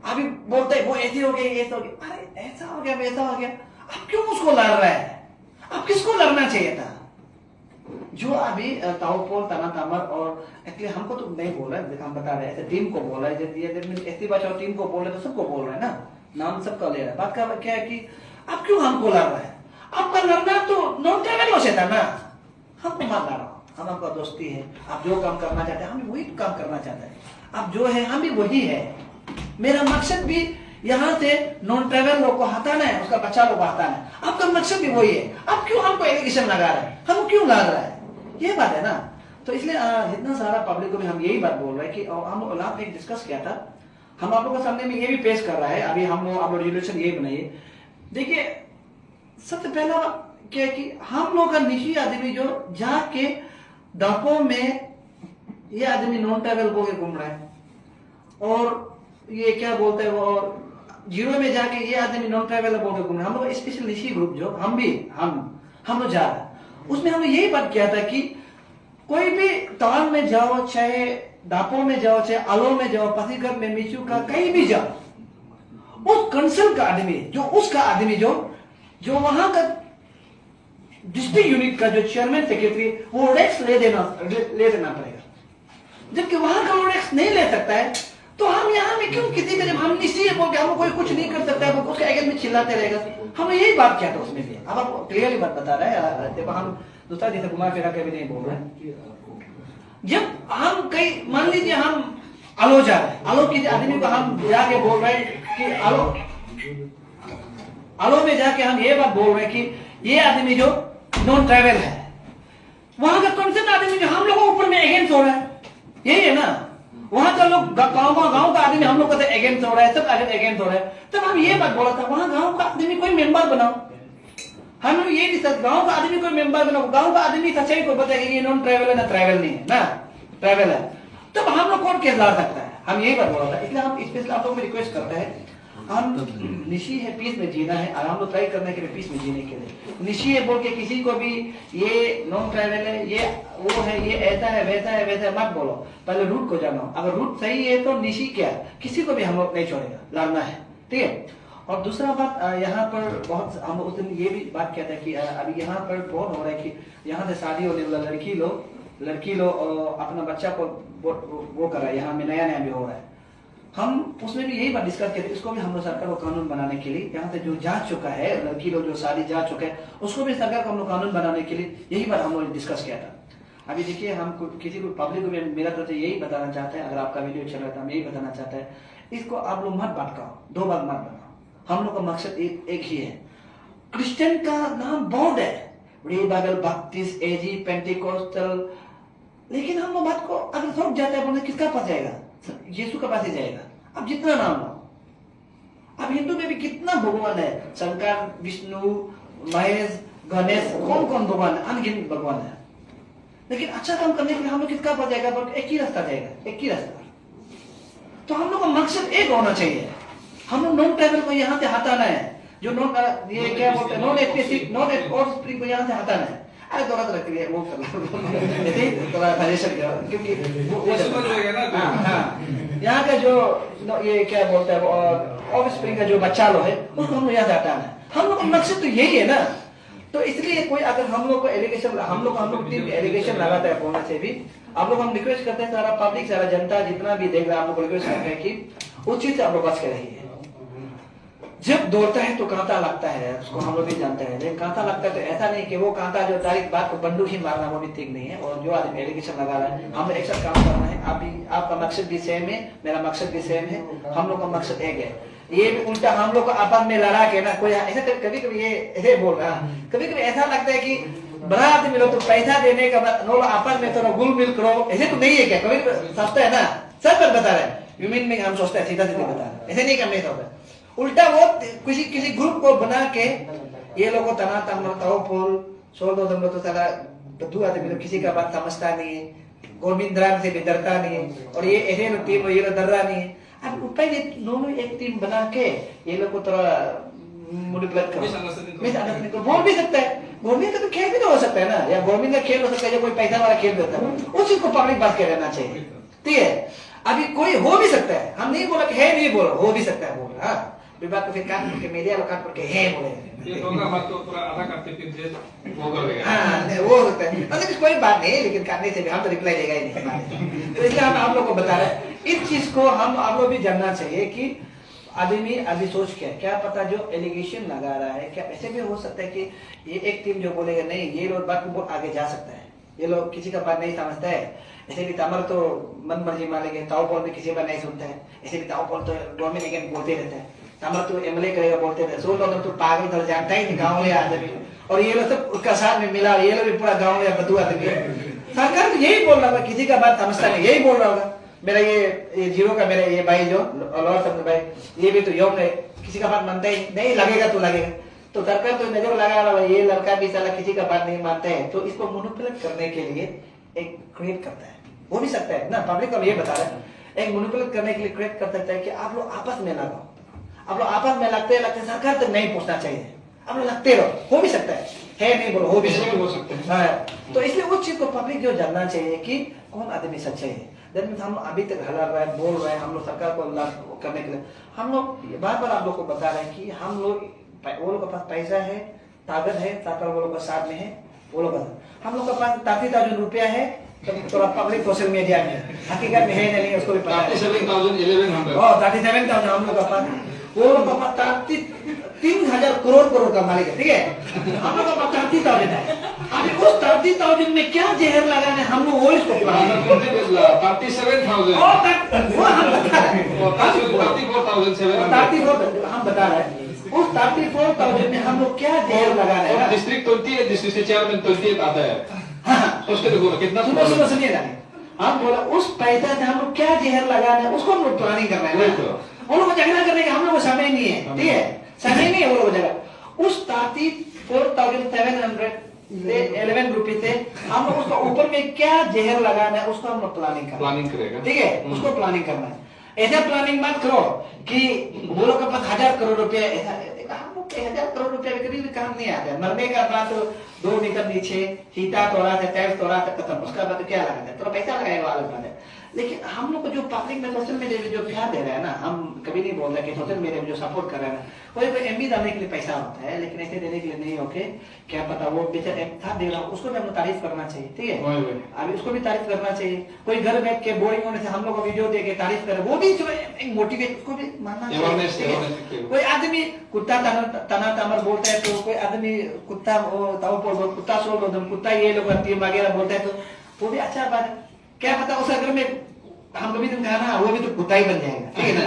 अभी बोलते हैं वो ऐसे हो गया, ऐसा हो गया, अरे ऐसा हो गया, वैसा हो गया, अब क्यों उसको लड़ रहा है? अब किसको लड़ना चाहिए था? जो अभी ताओपोल, तना तामर और एक्चुअली हमको तो नहीं बोल रहा है, हम बता रहे हैं टीम को बोल रहा है, ये एसटी बचाओ टीम को बोल रहे हैं तो सबको बोल रहे हैं ना, नाम सबका ले रहा है। बात का क्या है कि अब क्यों हमको लड़ रहा है? आपका लड़ना तो नॉन ट्रैवल से था ना, हमको मत लड़ रहा हूँ, हम आपका दोस्ती है, आप जो काम करना चाहते हैं हम वही काम करना चाहते हैं, आप जो है हम भी वही है। मेरा मकसद भी यहाँ से नॉन ट्रैवल लोग को हटाना है, उसका बच्चा लोग हटाना है, आपका मकसद भी वही है। आप क्यों हमको एलिगेशन लगा रहे हैं, हम क्यों लड़ रहा है? ये बात है ना। तो इसलिए जितना सारा पब्लिक को भी हम यही बात बोल रहे हैं कि हम लास्ट में डिस्कस किया था, हम आप लोगों के सामने में ये भी पेश कर रहा है, अभी हम लोग रेजोल्यूशन यही बनाइए। देखिए सबसे पहला क्या है कि हम लोग का निजी आदमी जो जाके डाको में ये आदमी नॉन ट्रैवल बोल के घूम रहा है, और ये क्या बोलते हैं वो, और जीरो में जाके ये आदमी नॉन ट्रैवल बोल के घूम रहा है। हम लोग स्पेशल निजी ग्रुप जो हम लोग जा रहे हैं, उसमें हमने यही बात किया था कि कोई भी टाउन में जाओ, चाहे डापो में जाओ, चाहे आलो में जाओ, पासीघाट में, मिचू का कहीं भी जाओ, उस कंसल का आदमी जो उसका आदमी जो वहां का डिस्ट्रिक्ट यूनिट का जो चेयरमैन सेक्रेटरी, वो टैक्स ले देना पड़ेगा। जबकि वहां का वो टैक्स नहीं ले सकता है, तो हम यहाँ में क्यों किसी का, जब हम निश्चित बोल के हम कोई कुछ नहीं कर सकता है, उसके अगेंस्ट में चिल्लाते रहेगा। हमने यही बात किया था उसमें भी। अब आप क्लियरली बात बता रहे हैं, जब हम दूसरा जैसे घुमा फिरा के भी नहीं बोल रहे हैं। जब हम कई मान लीजिए हम आलो जा रहे हैं, आलो के आदमी को हम जाके बोल रहे हैं कि आलो में जाके हम ये बात बोल रहे हैं कि ये आदमी जो नॉन ट्रैवल है, वहां का कंसर्न आदमी जो हम लोगों ऊपर में अगेंस्ट हो रहा है, यही है ना। वहां का लोग गांव का आदमी हम लोग को अगेंस्ट हो रहा है, सब अगेंस्ट हो रहा है। तब हम ये बात बोला था, वहां गांव का आदमी कोई मेंबर बनाओ, हम लोग ये डिस्कस, गांव का आदमी कोई मेंबर बनाओ, गांव का आदमी सच्चाई को बताएगा ये नॉन ट्रैवल है ना ट्रैवल नहीं है ना ट्रैवल है, तब हम लोग कौन केस लड़ सकता है। हम यही बात बोला था। इसलिए हम स्पेशल आप लोग में रिक्वेस्ट करते हैं, हम निशी है, पीस में जीना है, और हम लोग ट्राई करने के लिए पीस में जीने के लिए। निशी है बोल के किसी को भी ये नॉन ट्रैवल है, ये वो है, ये ऐसा है, वैसा है, वैसा है मत बोलो, पहले रूट को जानो। अगर रूट सही है तो निशी क्या, किसी को भी हम लोग नहीं छोड़ेगा, लड़ना है, ठीक है। और दूसरा बात, यहाँ पर बहुत हम उस दिन ये भी बात किया था कि अभी यहाँ पर बहुत हो रहा है कि यहाँ से शादी होने वाला लड़की लोग अपना बच्चा को वो कर रहा है, यहाँ में नया भी हो रहा है। हम उसमें भी यही बात डिस्कस किए थे, इसको भी हम लोग सरकार को कानून बनाने के लिए, यहाँ से जो जा चुका है लड़की लोग जो शादी जा चुके हैं, उसको भी सरकार को हम लोग कानून बनाने के लिए यही बात हम लोग डिस्कस किया था। अभी देखिए, हम किसी को पब्लिक को मेरा तरफ से यही बताना चाहते हैं, अगर आपका वीडियो चल रहा है तो हम यही बताना चाहते हैं, इसको आप लोग मत भटकाओ, दो बार मत बनाओ। हम लोग का मकसद एक ही है। क्रिश्चियन का नाम बहुत है, बाइबल, बैप्टिस्ट, एजी, पेंटिकोस्टल, लेकिन हम लोग बात को अगर थोक जाता है बोलते किसका पास जाएगा, यीशु का पास ही जाएगा। अब जितना नाम लो, अब हिंदू में भी कितना भगवान है, शंकर, विष्णु, महेश, गणेश, कौन कौन भगवान है, अनगिनत भगवान है। लेकिन अच्छा काम करने के लिए हम लोग किसका पास जाएगा, बोल एक ही रास्ता जाएगा, एक ही रास्ता। तो हम लोग का मकसद एक होना चाहिए, हम लोग नॉन ट्रैवल को यहाँ से हटाना है, जो नॉन ये क्या बोलते हैं नॉन एफपीसी नॉन ऑफस्प्रिंग को यहाँ से हटाना है। अरे थोड़ा रख लिया वो थोड़ा क्योंकि यहाँ का जो ये क्या बोलते हैं ऑफस्प्रिंग का जो बच्चा लोग है उसको हम यहाँ से हटाना है। हम लोग का मकसद तो यही है ना। तो इसलिए कोई अगर हम लोग को एलिगेशन हम लोग टीम एलिगेशन लगाता है फोन से भी, आप लोग हम रिक्वेस्ट करते हैं, सारा पब्लिक सारा जनता जितना भी देख रहा है आप लोग रिक्वेस्ट करते हैं कि उस चीज से आप लोग बच के रहिए। जब दौड़ता है तो कांटा लगता है, उसको हम लोग भी जानते हैं, लेकिन कांटा लगता है तो ऐसा नहीं कि वो कांटा जो डायरेक्ट बात को बंदूक ही मारना वो भी ठीक नहीं है। और जो आदमी एलिगेशन लगा रहा है हमें एक साथ काम करना है। आपका मकसद भी सेम है, मेरा मकसद भी सेम है, हम लोग का मकसद एक है। ये भी उल्टा हम लोग को आपस में लड़ा के ना कोई ऐसा कभी कभी ये ऐसे बोल रहा है, कभी कभी ऐसा लगता है कि बड़ा आदमी लोग तो पैसा देने का नो आपस में थोड़ा गुल मिल करो, ऐसे तो नहीं है क्या? कभी सोचता है ना, सब पर बता रहे हैं में हम सोचते हैं सीधा सीधा बता रहे, ऐसे नहीं करने होता। उल्टा वो किसी ग्रुप को बना के ये लोगों को तना तमताओ पोल सोल दो तो सारा बद्दू आदमी लोग किसी का बात समझता नहीं है, गोविंदराम से भी डरता नहीं है, और ये ऐसे लोग टीम ये लोग डर रहा नहीं है। अब ऊपर दोनों एक टीम बना के ये लोग को थोड़ा मैनिपुलेट करो, बोल भी सकता है। गोविंद का तो खेल भी तो हो सकता है ना, या गोविंद का खेल हो सकता है, या कोई पैसा वाला खेल भी होता है, उस चीज को पब्लिक बात के रहना चाहिए, ठीक है। अभी कोई हो भी सकता है, हम नहीं बोला कि है, नहीं बोला, हो भी सकता है बोल रहा। विभाग को फिर काट करके मीडिया लोग काट करके है बोले, ये होगा बात तो पूरा आधा करके फिर जे वो कर देगा। हाँ नहीं, वो होता है, मतलब कोई बात नहीं, लेकिन काटने से भी हम तो रिप्लाई देगा ही नहीं। तो इसलिए हम आप लोग को बता रहे हैं, इस चीज को हम आप लोग भी जानना चाहिए कि आदमी अभी सोच क्या पता जो एलिगेशन लगा रहा है, क्या ऐसे भी हो सकता है कि ये एक टीम जो बोलेगा नहीं, ये लोग बात को बहुत आगे जा सकता है, ये लोग किसी का बात नहीं समझता है। ऐसे भी तमर तो मन मर्जी मानेंगे, ताऊ पॉल भी किसी बात नहीं सुनता है, ऐसे भी ताऊ पॉल तो गवर्नमेंट अगेंस्ट बोलते रहता है, तमर तो एमएलए करेगा बोलते रहते, सो लोग तो पागल तो जानता ही नहीं गाँव में आदमी, और ये लोग सब उसका साथ में मिला, ये लोग भी पूरा गाँव में बदू आदमी। सरकार तो यही बोल रहा होगा, किसी का बात समझता नहीं, यही बोल रहा होगा। मेरा ये जीरो का मेरा ये भाई जो लोअर सब भाई, ये भी तो यौन है, किसी का बात मानता ही नहीं, लगेगा तो लगेगा। तो सरकार तो नजर लगा रहा है, ये लड़का भी साला किसी का बात नहीं मानता है, तो इसको मोनोपुलेट करने के लिए एक क्रिएट करता है, हो भी सकता है ना, पब्लिक को ये बता रहा है, एक मोनोपुलेट करने के लिए क्रिएट कर सकता है कि आप लोग आपस में लगाओ, आप लोग आपस में लगते सरकार तक नहीं पहुंचना चाहिए, आप लोग लगते रहो, हो भी सकता है नहीं बोलो, हो भी सकता है। हाँ, तो इसलिए उस चीज को पब्लिक जो जानना चाहिए कि कौन आदमी सच्चे है। हम अभी तक हला रहे हैं, बोल रहे हैं, हम लोग सरकार को करने के लिए हम लोग बार बार आप लोग को बता रहे हैं कि हम लोग, वो लोग के पास पैसा है, ताकत है, सरकार वो लोग का साथ में है, वो लोग हम लोग के पास 30,000 रुपया है, तो थोड़ा पब्लिक सोशल मीडिया में हकीकत में है नहीं, उसको भी पता है। 37,000 हम लोग का पास, वो लोग का पास 3,000 करोड़ का मालिक है, ठीक है, हम लोग का पास 30,000 है। अभी उस 30,000 में क्या जहर लगाने, हम लोग वो इसको 37,000 वो हम बता रहे हैं, 34,700 हम बता रहे हैं, उस 34,000 में हम लोग क्या जहर लगाना है। डिस्ट्रिक्ट 28 डिस्ट्रिक्ट से चेयरमैन 28 आता है, उसके देखो कितना सुनिए, हम बोला उस पैसा से हम लोग क्या जहर लगाना है, उसको हम लोग प्लानिंग कर रहे हैं। वो लोग झगड़ा करने का हम लोग को समय नहीं है, ठीक है, समय नहीं है वो लोग झगड़ा। उस 34,700 11 रुपए से हम लोग उसका ऊपर में क्या जहर लगाना है, उसको हम लोग प्लानिंग करेगा, ठीक है, उसको प्लानिंग करना है। ऐसा प्लानिंग मत करो कि वो लोग के पास 1,000 करोड़ रुपया, ऐसा हम लोग 1,000 करोड़ रुपया कभी भी काम नहीं आता है। मरने का बाद तो 2 मीटर नीचे हीटा तोड़ा था, टैक्स तोड़ा था, खत्म, उसका बाद क्या लगा था, थोड़ा पैसा लगाएगा अलग बात है। लेकिन हम लोग को जो पब्लिक में सोशल मीडिया में जो प्यार दे रहा है ना, हम कभी नहीं बोल रहे कि सोशल मीडिया में जो सपोर्ट कर रहा है ना, कोई एमबी डालने के लिए पैसा होता है, लेकिन ऐसे देने के लिए नहीं। ओके, क्या पता वो बेचारा था दे रहा हूँ, उसको भी हमको तारीफ करना चाहिए, ठीक है, अभी उसको भी तारीफ करना चाहिए। कोई घर बैठ के बोरिंग होने से हम लोग को वीडियो दे के तारीफ करे, वो भी एक मोटिवेट, उसको भी मानना चाहिए। कोई आदमी कुत्ता तना तमर बोलता है, तो कोई आदमी कुत्ता कुत्ता सोल कुत्ता ये लोग वगैरह बोलता है, तो वो भी अच्छा बात है। क्या पता उस अगर में हम कभी तुम कहना वो भी तो कुत्ता ही बन जाएगा, ठीक है ना,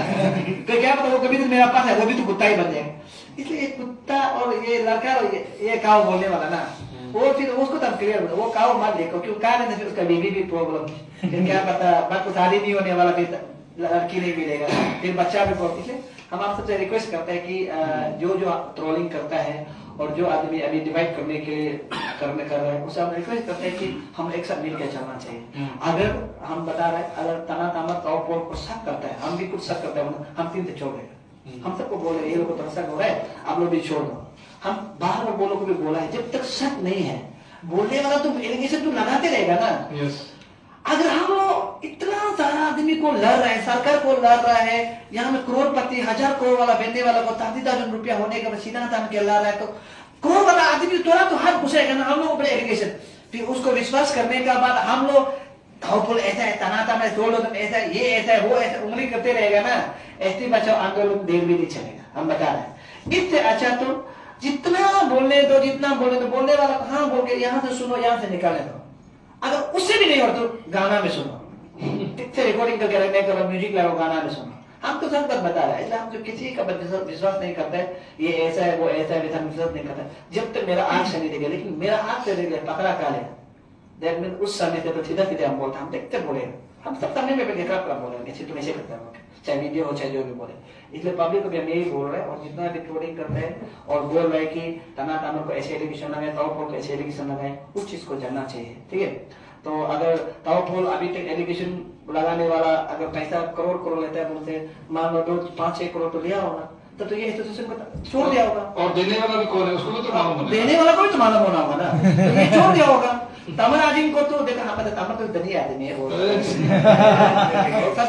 तो क्या पता वो कभी तो मेरा पास है, वो भी तो कुत्ता ही बन जाएगा। इसलिए कुत्ता और ये लड़का और ये काव बोलने वाला ना, वो फिर उसको तब क्लियर होगा, वो काव मत देखो, क्यों कारण है उसका बीवी भी प्रॉब्लम, फिर क्या पता बात को शादी नहीं होने वाला, फिर लड़की नहीं मिलेगा, फिर बच्चा भी प्रॉब्लम। इसलिए हम आप सबसे रिक्वेस्ट करते हैं कि जो ट्रोलिंग करता है और जो आदमी अभी डिवाइड करने के लिए कर रहे हैं, उससे हम रिक्वेस्ट करते हैं कि हम एक साथ मिलकर चलना चाहिए। अगर हम बता रहे हैं, अगर तना तामत ताओ को शक करता है, हम भी कुछ शक करते हैं, हम 3 से छोड़ देगा, हम सबको बोल रहे हैं ये लोग को शक हो रहा है, आप लोग भी छोड़ दो। हम बाहर में बोलो को भी बोला है, जब तक शक नहीं है, बोलने वाला तुम एलिगेशन तो लगाते रहेगा ना। अगर हम लोग इतना सारा आदमी को लड़ रहे हैं, सरकार को लड़ रहा है, यहाँ में करोड़पति 1,000 करोड़ वाला बेचने वाला को 30,000 रुपया होने के बाद सीधा तान के लड़ रहा है, तो करोड़ वाला आदमी थोड़ा तो हाथ घुसेगा ना हम लोग एलिगेशन, फिर उसको विश्वास करने के बाद हम लोग ऐसा है, तनाता में तोड़ लो, ऐसा ये ऐसा है, वो ऐसा उंगली करते रहेगा ना, ऐसे बचाओ आंदोलन देर भी नहीं चलेगा। हम बता रहे हैं, इससे अच्छा तो जितना बोलने दो, जितना बोलने दो, बोलने वाला हाँ बोल के यहाँ से सुनो, यहाँ से निकालने दो। अगर उससे भी नहीं हो तो गाना में सुनो, रिकॉर्डिंग करके रखने के बाद म्यूजिक लगाओ, गाना में सुनो। हम तो सब बात बता रहे हैं, इसलिए हम जो किसी का विश्वास नहीं करते, ये ऐसा है वो ऐसा है, वैसा विश्वास नहीं करता जब तक मेरा आंख से नहीं देगा। लेकिन मेरा आंख से देख पकड़ा का ले, दैट मीन उस समय से तो सीधा सीधे हम बोलते, हम देखते बोले, हम सब समय में देखा बोलेंगे, तुम ऐसे करते हो, चाहे वीडियो हो चाहे जो भी बोले। इसलिए पब्लिक को भी हम यही बोल रहे हैं, और जितना भी ट्रोलिंग करते हैं और बोल रहे हैं कि तना तामर को ऐसे एलिगेशन लगाए, ताओ को ऐसे एलिगेशन लगाए, उस चीज को जानना चाहिए, ठीक है। तो अगर ताओ अभी तक एलिगेशन लगाने वाला अगर पैसा करोड़ लेता है, बोलते मान लो 5-6 करोड़ तो लिया होगा, तो ये इंस्टीट्यूशन को छोड़ दिया होगा, और देने वाला भी कौन है उसको भी तो मालूम होना, देने वाला को भी तो मालूम होना होगा ना, तो ये छोड़ दिया होगा। तमर आदमी को तो देखा हमारे तमर तो धनी आदमी है वो सच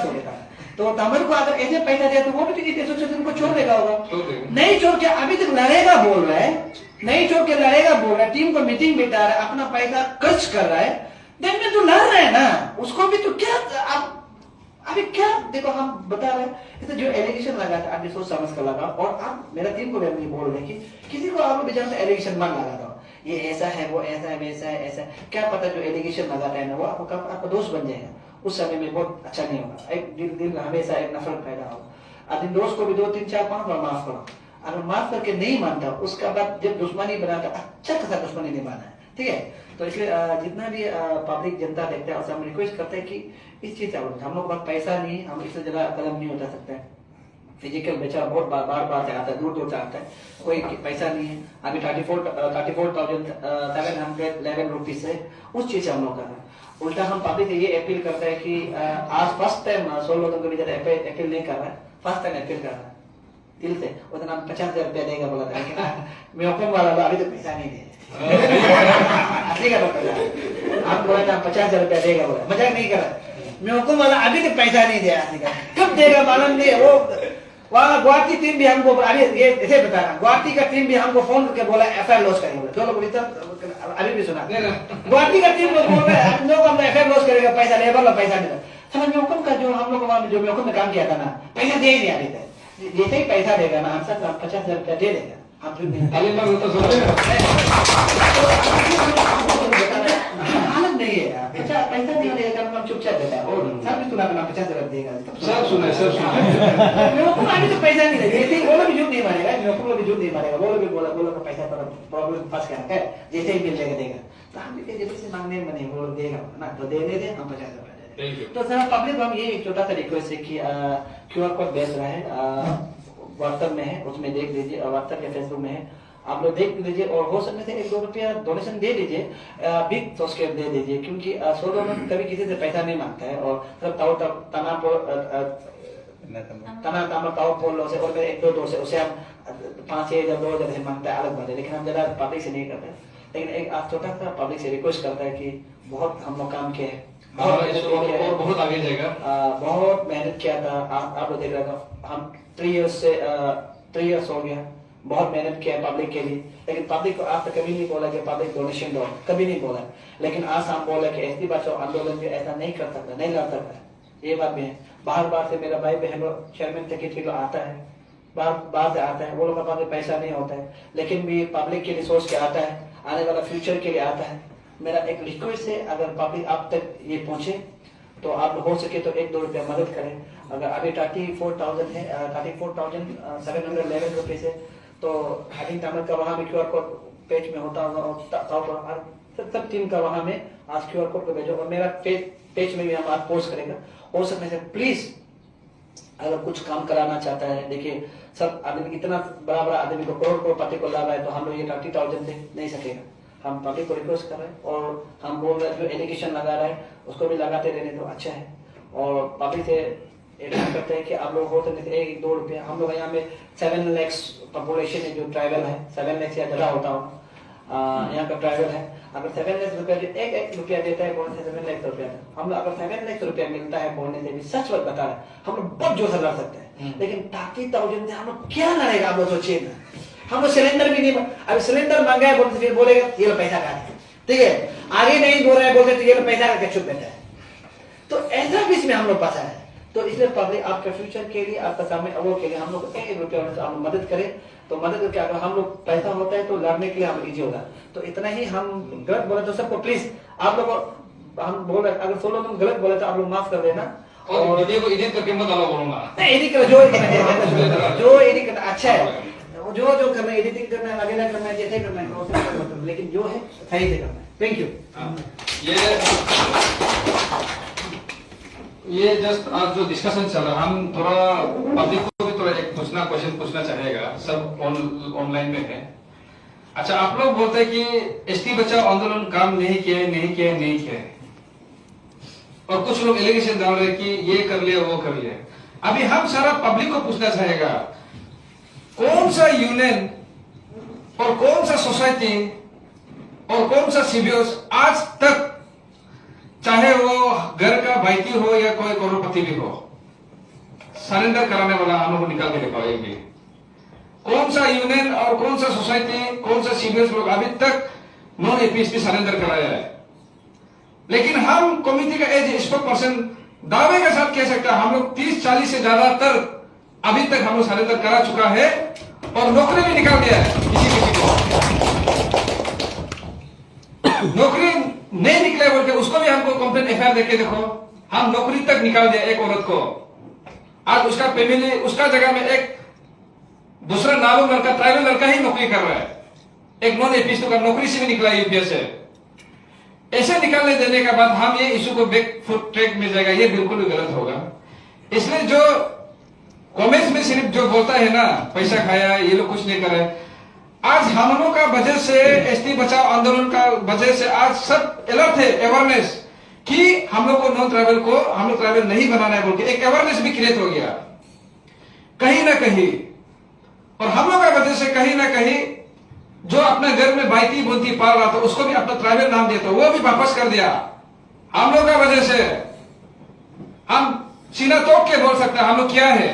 बोले था। तो तमर को अगर ऐसे पैसा दिया तो वो भी एसोसिएशन को छोड़ देगा होगा, नहीं छोड़ के अभी तक लड़ेगा बोल रहा है, नहीं छोड़ के लड़ेगा बोल रहा है, टीम को मीटिंग बिठा रहा है, अपना पैसा खर्च कर रहा है, दिन में जो लड़ रहा है ना उसको भी तो क्या आप अभी क्या देखो हम बता रहे हैं इसे जो एलिगेशन लगा था आप सोच समझ कर लगा, और आप मेरा टीम को भी हम ये बोल रहे हैं कि किसी को आप बेचारा एलिगेशन मत लगा दो, ये ऐसा है वो ऐसा है वैसा है ऐसा है, क्या पता जो एलिगेशन लगाता है ना वो आपका दोस्त बन जाएगा, उस समय में बहुत अच्छा नहीं होगा, एक दिल हमेशा एक नफरत पैदा होगा। अपने दोस्त को भी 2 3 4 5 बार माफ करो, अगर माफ करके नहीं मानता उसका बाद जब दुश्मनी बनाता अच्छा खासा दुश्मनी नहीं माना है, ठीक है। तो इसलिए जितना भी पब्लिक जनता देखता है हम रिक्वेस्ट करते हैं कि इस चीज से हम लोग पास पैसा नहीं, हम इससे ज्यादा कदम नहीं उठा सकते हैं, फिजिकल बेचारा बहुत बार से आता है, दूर दूर से आता है, कोई पैसा नहीं है, अभी 34,711 रुपीज है, उस चीज से हम लोग कर रहे हैं। उल्टा हम पब्लिक से ये अपील करते हैं कि आज फर्स्ट टाइम 16 लोगों को भी ज्यादा अपील नहीं कर रहा है, फर्स्ट टाइम अपील कर रहा है दिल से, उतना 50,000 रुपया देगा बोला था, लेकिन म्योकम वाला अभी तो पैसा नहीं दे आप बोला था 50,000 रुपया देगा बोला, मजाक नहीं कर रहा, म्योकम वाला अभी तक पैसा नहीं दिया, कब देगा मालूम नहीं। वो वहाँ गुवाहाटी टीम भी हमको अभी ये ऐसे बता रहा, गुवाहाटी का टीम भी हमको फोन करके बोला FIR लॉस करेंगे, जो लोग अभी भी सुना गुवाहाटी का टीम लोग बोल रहे हैं हम लोग FIR लॉस करेगा, पैसा लेबर ला पैसा नहीं, समझ म्योकम का जो हम लोग जो म्योकम में काम किया था ना पैसा दे ही नहीं अभी तक, जैसे ही पैसा देगा ना हम सब 50,000 रुपया दे देगा, हम हालत नहीं है पैसा नहीं देगा हम चुपचाप देता है, और सब भी सुना 50,000 देगा, सब सुना सब सुना अभी तो पैसा नहीं देगा, जैसे ही बोला भी झूठ नहीं मारेगा, मेरे भी झूठ नहीं मारेगा, बोलो भी बोला का पैसा पर प्रॉब्लम फंस गया है, जैसे ही मिल जाएगा देगा, तो हम भी जैसे से मांगने में नहीं, वो देगा ना तो दे दे हम 50,000 तो सर पब्लिक हम ये एक छोटा सा रिक्वेस्ट है कि QR कोड भेज रहा है, व्हाट्सएप में है, उसमें देख लीजिए, व्हाट्सएप या फेसबुक में है, आप लोग देख लीजिए, और हो सकने से 1-2 रुपया डोनेशन दे दीजिए, बिग सब्सक्राइब दे दीजिए, क्योंकि सोलो में कभी किसी से पैसा नहीं मांगता है, और सब तना ताऊ बोल से और मेरे 1-2 दोस्त से उसे हम 5,000 2,000 से मांगता है, अलग बात है, लेकिन हम ज्यादा पब्लिक से नहीं करते, लेकिन एक आप छोटा सा पब्लिक से रिक्वेस्ट करता है कि बहुत हम लोग काम किए हैं, बहुत आगे जाएगा, बहुत मेहनत किया था, आप लोग देख रहे थे हम 3 इयर्स हो गया, बहुत मेहनत किया है पब्लिक के लिए, लेकिन पब्लिक को आज तक कभी नहीं बोला कि पब्लिक डोनेशन दो, कभी नहीं बोला, लेकिन आज हम बोला कि एसटी बचाओ आंदोलन भी ऐसा नहीं कर सकता, नहीं लड़ सकता, ये बात भी है। बाहर से मेरा भाई बहन चेयरमैन सेक्रेटरी लोग आता है, बाहर से आता है, वो लोग के पास पैसा नहीं होता है, लेकिन भी पब्लिक के लिए सोच के आता है, आने वाला फ्यूचर के लिए आता है। मेरा एक रिक्वेस्ट है, अगर पब्लिक आप तक ये पहुंचे तो आप हो सके तो 1-2 रुपया मदद करें। अगर अभी 34,000 है, 34,711 रुपीज है, तो आई तमिल का वहाँ में QR कोड पेज में होता होगा, सब टीम का वहाँ में आज QR कोड को भेजो, और मेरा पेज में भी हम आज पोस्ट करेंगे। हो सकने से प्लीज अगर कुछ काम कराना चाहता है, देखिए सब आदमी इतना बड़ा आदमी को करोड़पति को लाभ है, तो हम लोग ये 30,000 से नहीं सकेगा। हम पब्लिक को रिक्वेस्ट कर रहे हैं, और हम बोल रहे हैं जो एलिगेशन लगा रहा है उसको भी लगाते रहने तो अच्छा है, और पब्लिक से एडवाइस करते हैं कि आप लोग हो सकते 1-2 रुपया, हम लोग यहाँ में 7 लाख पॉपुलेशन है, जो ट्राइबल है 7 लाख से ज्यादा होता हो, यहाँ का ट्राइबल है। अगर 7 लाख रुपया जो 1 रुपया देता है बोलने से 7 लाख रुपया, हम लोग अगर 7 लाख रुपया मिलता है बोलने से भी, सच बात बता रहे हैं, हम लोग बहुत जोर से लड़ सकते हैं, लेकिन 30,000 से हम लोग क्या लड़ेगा, आप लोग सोचिए ना। हम लोग सिलेंडर भी नहीं, अभी सिलेंडर मांगा है बोलते फिर बोलेगा ये लो पैसा काट, ठीक है, आगे नहीं बोल रहा है बोलते तो ये लो पैसा करके चुप बैठा है, तो ऐसा बीच में हम लोग फंसा है। तो इसलिए पब्लिक आपके फ्यूचर के लिए, आपका सामने अवॉर्ड के लिए हम लोग 1 रुपया आप लोग मदद करें, तो मदद करके अगर हम लोग पैसा होता है तो लड़ने के लिए हम इजी होगा। तो इतना ही हम गलत बोले तो सबको प्लीज आप लोग हम बोल रहे, अगर 16 लोग गलत बोले तो आप लोग माफ कर देना, और वीडियो को एडिट करके मत डालो बोलूंगा, नहीं एडिट कर, जो एडिट करना अच्छा है, जो करना है एडिटिंग करना है, अगला करना है, जैसे करना है, लेकिन जो है सही से करना है। Thank you. ये जस्ट आज जो डिस्कशन चल रहा है, हम थोड़ा पब्लिक को भी थोड़ा एक क्वेश्चन पूछना चाहेगा, सब ऑनलाइन में है। अच्छा, आप लोग बोलते हैं कि एसटी बचाओ आंदोलन काम नहीं किया, और कुछ लोग एलिगेशन डाल रहे कि ये कर लिया वो कर लिया। अभी हम सारा पब्लिक को पूछना चाहेगा, कौन सा यूनियन और कौन सा सोसाइटी और कौन सा सीबीओस आज तक, चाहे वो घर का भाईती हो या कोई करोड़पति भी हो, सरेंडर कराने वाला हम लोग को निकाल के दिखाओ एक भी। कौन सा यूनियन और कौन सा सोसाइटी, कौन सा सीबीएस लोग अभी तक नॉन एपीएसपी सरेंडर कराया है? लेकिन हम कमिटी का एज स्पोक पर्सन दावे के साथ कह सकता है हम लोग 30-40 से ज्यादातर अभी तक हम लोग सरेंडर करा चुका है और नौकरी भी निकाल दिया है किसी को। नौकरी नहीं निकले बोल के उसको भी हमको कंप्लेन एफआईआर देके देखो, हम नौकरी तक निकाल दिया एक औरत को। आज उसका फैमिली, उसका जगह में एक दूसरा नालू लड़का, ट्राइबल लड़का ही नौकरी कर रहा है, एक नॉन एपीएसपी का नौकरी से भी निकला यूपीएस से। ऐसे निकालने देने के बाद हम ये इशू को बैक फुट ट्रैक में जाएगा, ये बिल्कुल भी गलत होगा। इसलिए जो कॉमेंट्स में सिर्फ जो बोलता है ना पैसा खाया, ये लोग कुछ नहीं कर रहे, आज हम लोगों का वजह से, एसटी बचाओ आंदोलन का वजह से आज सब अलर्ट है, अवेयरनेस कि हम लोग को नॉन ट्राइबल को हम लोग ट्राइबल नहीं बनाना है बोल के एक अवेयरनेस भी क्रिएट हो गया कहीं ना कहीं। और हम लोग का वजह से कहीं ना कहीं जो अपने घर में बाईती बोलती पाल रहा था उसको भी अपना ट्राइबल नाम देता, वो भी वापस कर दिया हम लोग का वजह से। हम सीना तोड़ के बोल सकते हैं हम लोग क्या है,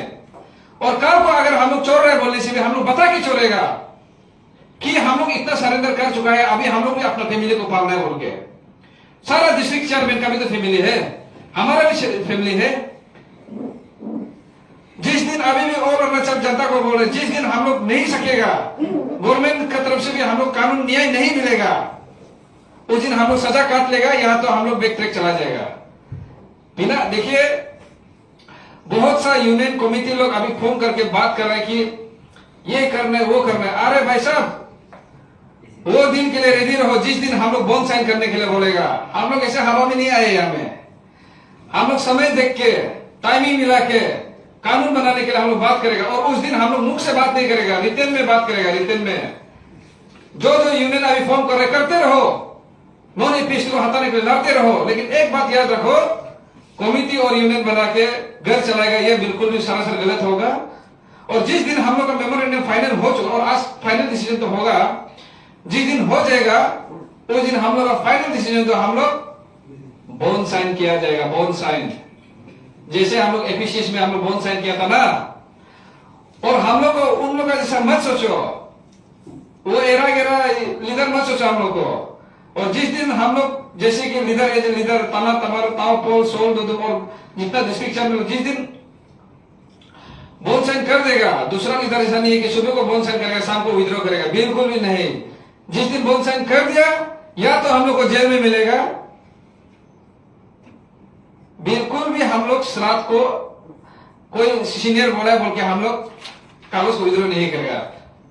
और कल को अगर हम लोग चोर रहे बोलने से भी हम लोग बता के चोरेगा कि हम लोग इतना सरेंडर कर चुका है, अभी हम लोग भी अपना फैमिली को पालना है बोल के। सारा डिस्ट्रिक्ट चेयरमैन का भी तो फैमिली है, हमारा भी फैमिली है। जिस दिन अभी भी और अरुणाचल जनता को बोले, जिस दिन हम लोग नहीं सकेगा, गवर्नमेंट की तरफ से भी हम लोग कानून न्याय नहीं मिलेगा, उस दिन हम लोग सजा काट लेगा, यहाँ तो हम लोग बैक ट्रैक चला जाएगा बिना। देखिए बहुत सा यूनियन कमेटी लोग अभी फोन करके बात कर रहे हैं कि ये करना है वो करना है। अरे भाई साहब, वो दिन के लिए रेडी रहो जिस दिन हम लोग बॉन्ड साइन करने के लिए बोलेगा। हम लोग ऐसे हवा में नहीं आए यहाँ में, हम लोग समय देख के टाइमिंग मिला के कानून बनाने के लिए हम लोग बात करेगा। और उस दिन हम लोग मुख से बात नहीं करेगा, रिटर्न में बात करेगा। रिटर्न में जो यूनियन अभी फॉर्म कर रहे करते रहो, नॉन एपीएसपी को हटाने के लिए लड़ते रहो, लेकिन एक बात याद रखो, कमेटी और यूनियन बना के घर चलाएगा ये बिल्कुल भी सरासर गलत होगा। और जिस दिन हम लोग का मेमोरेंडम फाइनल हो चुका, और आज फाइनल डिसीजन तो होगा, जिस दिन हो जाएगा उस दिन हम लोग का फाइनल डिसीजन तो हम लोग बॉन्ड साइन किया जाएगा। बॉन्ड साइन जैसे हम लोग एपीसीएस में हम लोग बॉन्ड साइन किया था ना, और हम लोग को उन लोग का जैसा मत सोचो, वो एरा गेरा लीडर मत सोचो हम लोग को। और जिस दिन हम लोग जैसे कि लीडर एज ए लीडर तना तमर ताओ पोल सोल दुदुम और जितना डिस्ट्रिक्ट चैंपियन जिस दिन बॉन्ड साइन कर देगा, दूसरा लीडर ऐसा नहीं है कि सुबह को बॉन्ड साइन करेगा शाम को विड्रॉ करेगा, बिल्कुल भी नहीं। जिस दिन बॉन्ड साइन कर दिया या तो हम लोग को जेल में मिलेगा, बिल्कुल भी हम लोग श्राद्ध को कोई सीनियर बोला है बोल के हम लोग कागज को विड्रॉ नहीं करेगा।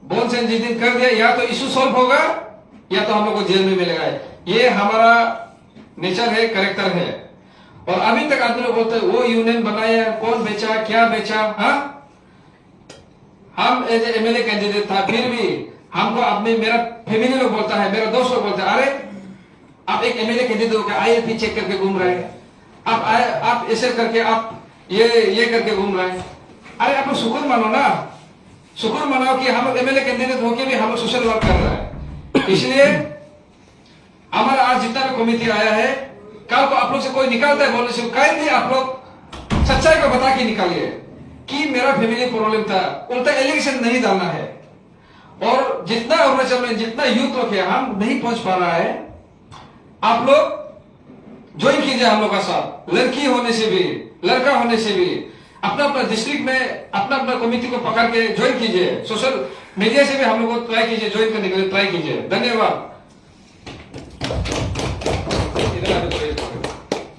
बॉन्ड साइन जिस दिन कर दिया या तो इशू सॉल्व होगा या तो हम लोग को जेल में मिलेगा। ये हमारा नेचर है, कैरेक्टर है। और अभी तक आदमी लोग बोलते हैं वो यूनियन बनाया, कौन बेचा क्या बेचा। हाँ, हम एज एमएलए कैंडिडेट था, फिर भी हमको अपने मेरा फैमिली लोग बोलता है, मेरा दोस्त लोग बोलता है, अरे आप एक एमएलए कैंडिडेट होकर आईएलपी चेक करके घूम रहे हैं, आप ऐसे करके आप ये करके घूम रहे हैं। अरे आप लोग शुक्र मानो ना, शुक्र मनाओ कि हम लोग एमएलए कैंडिडेट होकर भी हम लोग सोशल वर्क कर रहे हैं। इसलिए हमारा आज जितना भी कमेटी आया है, कल को आप लोग से कोई निकालता है बोलने से काइंडली आप लोग सच्चाई को बता के निकालिए कि मेरा फैमिली प्रॉब्लम था, उल्टा एलिगेशन नहीं डालना है। और जितना अरुणाचल में जितना यूथ लोग है हम नहीं पहुंच पा रहा है, आप लोग ज्वाइन कीजिए हम लोग का साथ, लड़की होने से भी लड़का होने से भी अपना अपना डिस्ट्रिक्ट में अपना अपना कमेटी को पकड़ के ज्वाइन कीजिए। सोशल मीडिया से भी हम लोग को ट्राई कीजिए, ज्वाइन करने के लिए ट्राई कीजिए। धन्यवाद।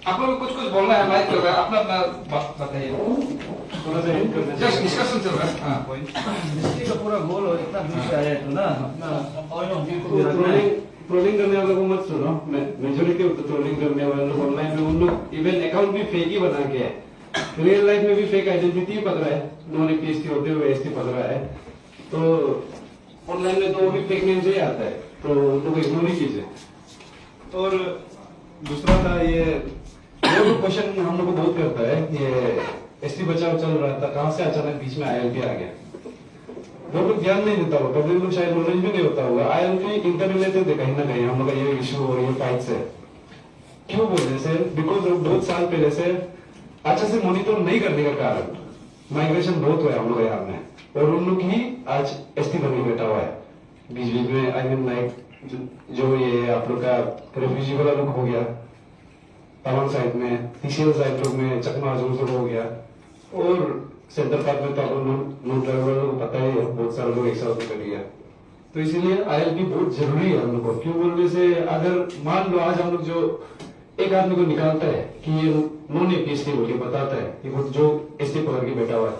आप लोग कुछ बोलना है, लाइक कर रहा है, अपना अपना बात बताइए। जस्ट डिस्कशन चल रहा है। हाँ, डिस्ट्रिक्ट का पूरा गोल हो, इतना दूर से आया है तो ना अपना ट्रोलिंग करने वालों को मत सुनो। मेजोरिटी ट्रोलिंग करने वाले लोग ऑनलाइन में उन लोग इवन अकाउंट भी फेक ही बना के है, रियल लाइफ में भी फेक आइडेंटिटी पकड़ रहा है, नॉन एपीएसटी होते हुए एसटी पकड़ रहा है, तो ऑनलाइन में तो वो भी फेक नेम से ही आता है, तो लोग इग्नोर ही कीजिए। और दूसरा था ये क्वेश्चन हम लोग को बहुत करता है, ये एसटी बचाव चल रहा था, कहां से अचानक बीच में आईएलपी आ गया। वो लोग ध्यान नहीं देता होगा, पब्लिक लोग शायद नॉलेज भी नहीं होता होगा। ILP इंटर रिलेटेड है कहीं ना कहीं हम लोग का ये इशू और ये फाइट से। क्यों बोल रहे सर? बिकॉज बहुत साल पहले से अच्छा से मॉनिटर नहीं करने का कारण माइग्रेशन बहुत हुआ है हम लोग यहाँ में, और उन लोग ही आज ST बन के बैठा हुआ है बीच बीच में। आई मीन लाइक जो ये आप लोग का रेफ्यूजी वाला लोग हो गया तवांग साइड में, TCL साइड में चकमा जो हो गया, और सेंटर पार्क में तो आप नॉन ड्राइवर को पता ही है बहुत सारे लोग एक साथ कर लिया। तो इसीलिए ILP बहुत जरूरी है हम लोग को। क्यों बोलने से, अगर मान लो आज हम लोग जो एक आदमी को निकालता है कि ये नॉन APST बोल के बताता है कि वो जो ST पकड़ के बैठा हुआ है,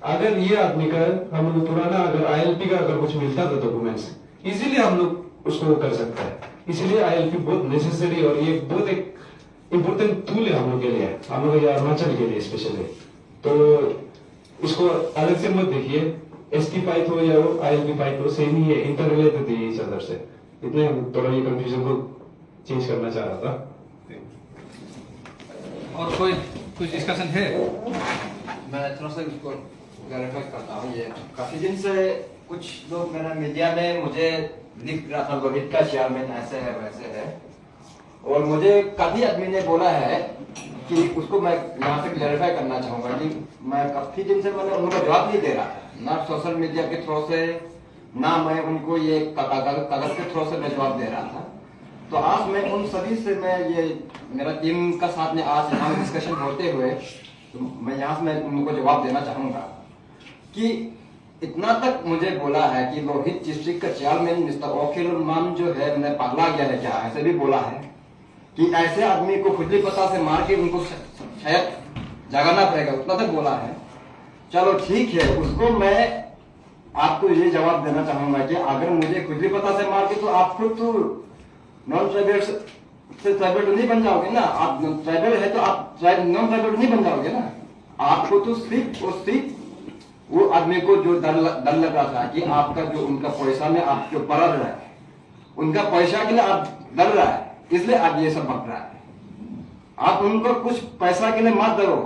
अगर ये आदमी का हम लोग पुराना अगर ILP का अगर कुछ मिलता था डॉक्यूमेंट्स, इजीली हम लोग उसको कर सकता है। इसलिए ILP बहुत नेसेसरी और ये बहुत एक इम्पोर्टेंट टूल है हम लोग के लिए, हम लोग अरुणाचल के लिए स्पेशली। तो इसको अलग से मत देखिए, ST फाइट हो या ILP फाइट हो, सेम ही है, इंटर रिलेटेड है इस अदर से। इतने हम थोड़ा ये कंफ्यूजन को चेंज करना चाह रहा था। और कोई कुछ डिस्कशन है? मैं थोड़ा सा इसको क्लैरिफाई करता हूँ। ये काफी दिन से कुछ लोग मेरा मीडिया में मुझे लिख रहा था लोहित का चेयरमैन ऐसे है वैसे है, और मुझे काफी आदमी ने बोला है कि उसको मैं यहाँ पे क्लैरिफाई करना चाहूंगा कि मैं काफी दिन से मैंने उनको जवाब नहीं दे रहा था, ना सोशल मीडिया के थ्रू से, ना मैं उनको ये कागज के थ्रू से मैं जवाब दे रहा था। तो आज मैं उन सभी से मैं ये मेरा टीम का साथ में आज यहाँ डिस्कशन होते हुए तो मैं यहाँ से मैं उनको जवाब देना चाहूंगा कि इतना तक मुझे बोला है कि लोहित डिस्ट्रिक्ट का चेयरमैन मिस्टर ओखिल मान जो है मैंने पागला गया है क्या, ऐसे भी बोला है कि ऐसे आदमी को खुजली पता से मार के उनको शायद जगाना पड़ेगा, उतना तक बोला है। चलो ठीक है, उसको मैं आपको ये जवाब देना चाहूंगा कि अगर मुझे खुजली पता से मार के तो आप खुद तो नॉन ट्राइबल से ट्राइबल नहीं बन जाओगे ना। आप ट्राइबल है तो आप नॉन ट्राइबल नहीं बन जाओगे ना। आपको तो सिर्फ और सिर्फ वो आदमी को जो डर लग रहा था कि आपका जो उनका पैसा में आप जो पड़ रहा है, उनका पैसा के लिए आप डर रहा है, इसलिए आप ये सब बक रहा है। आप उनको कुछ पैसा के लिए मत डरो।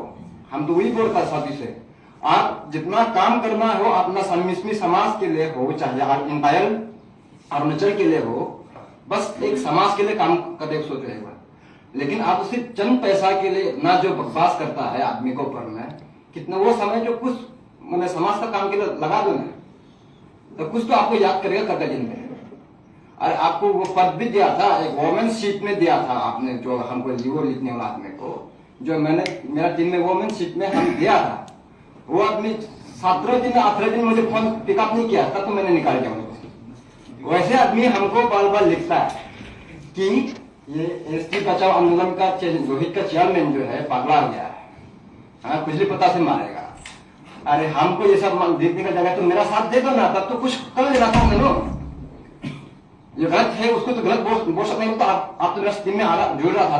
हम तो वही बोलता सभी से, आप जितना काम करना हो अपना समाज के लिए हो, चाहे आप इंटायर अरुणाचल के लिए हो, बस एक समाज के लिए काम करने सोच रहेगा। लेकिन आप सिर्फ चंद पैसा के लिए ना जो बकवास करता है आदमी को ऊपर में, कितना वो समय जो कुछ मैंने समाज का काम के लिए लगा दो ना, तो कुछ तो आपको याद करेगा करके दिन में। और आपको वो पद भी दिया था, एक वोमेन सीट में दिया था आपने, जो हमको लिवो लिखने वाला आदमी को, जो मैंने मेरा टीम में वोमेन सीट में हम दिया था। वो आदमी 17 दिन 18 दिन मुझे फोन पिकअप नहीं किया, तब तो मैंने निकाल दिया उनको। वैसे आदमी हमको बार बार लिखता है कि ये ST बचाओ आंदोलन का लोहित का चेयरमैन जो है पागला हो गया है, हाँ कुछ भी पता से मारेगा। अरे हमको ये सब देखने का जगह तो मेरा साथ दे दो ना, तब तो कुछ कर लेना था मैंने। जो गलत है उसको तो गलत बोल सकते हैं, तो आप तो मेरा टीम में जुड़ रहा था।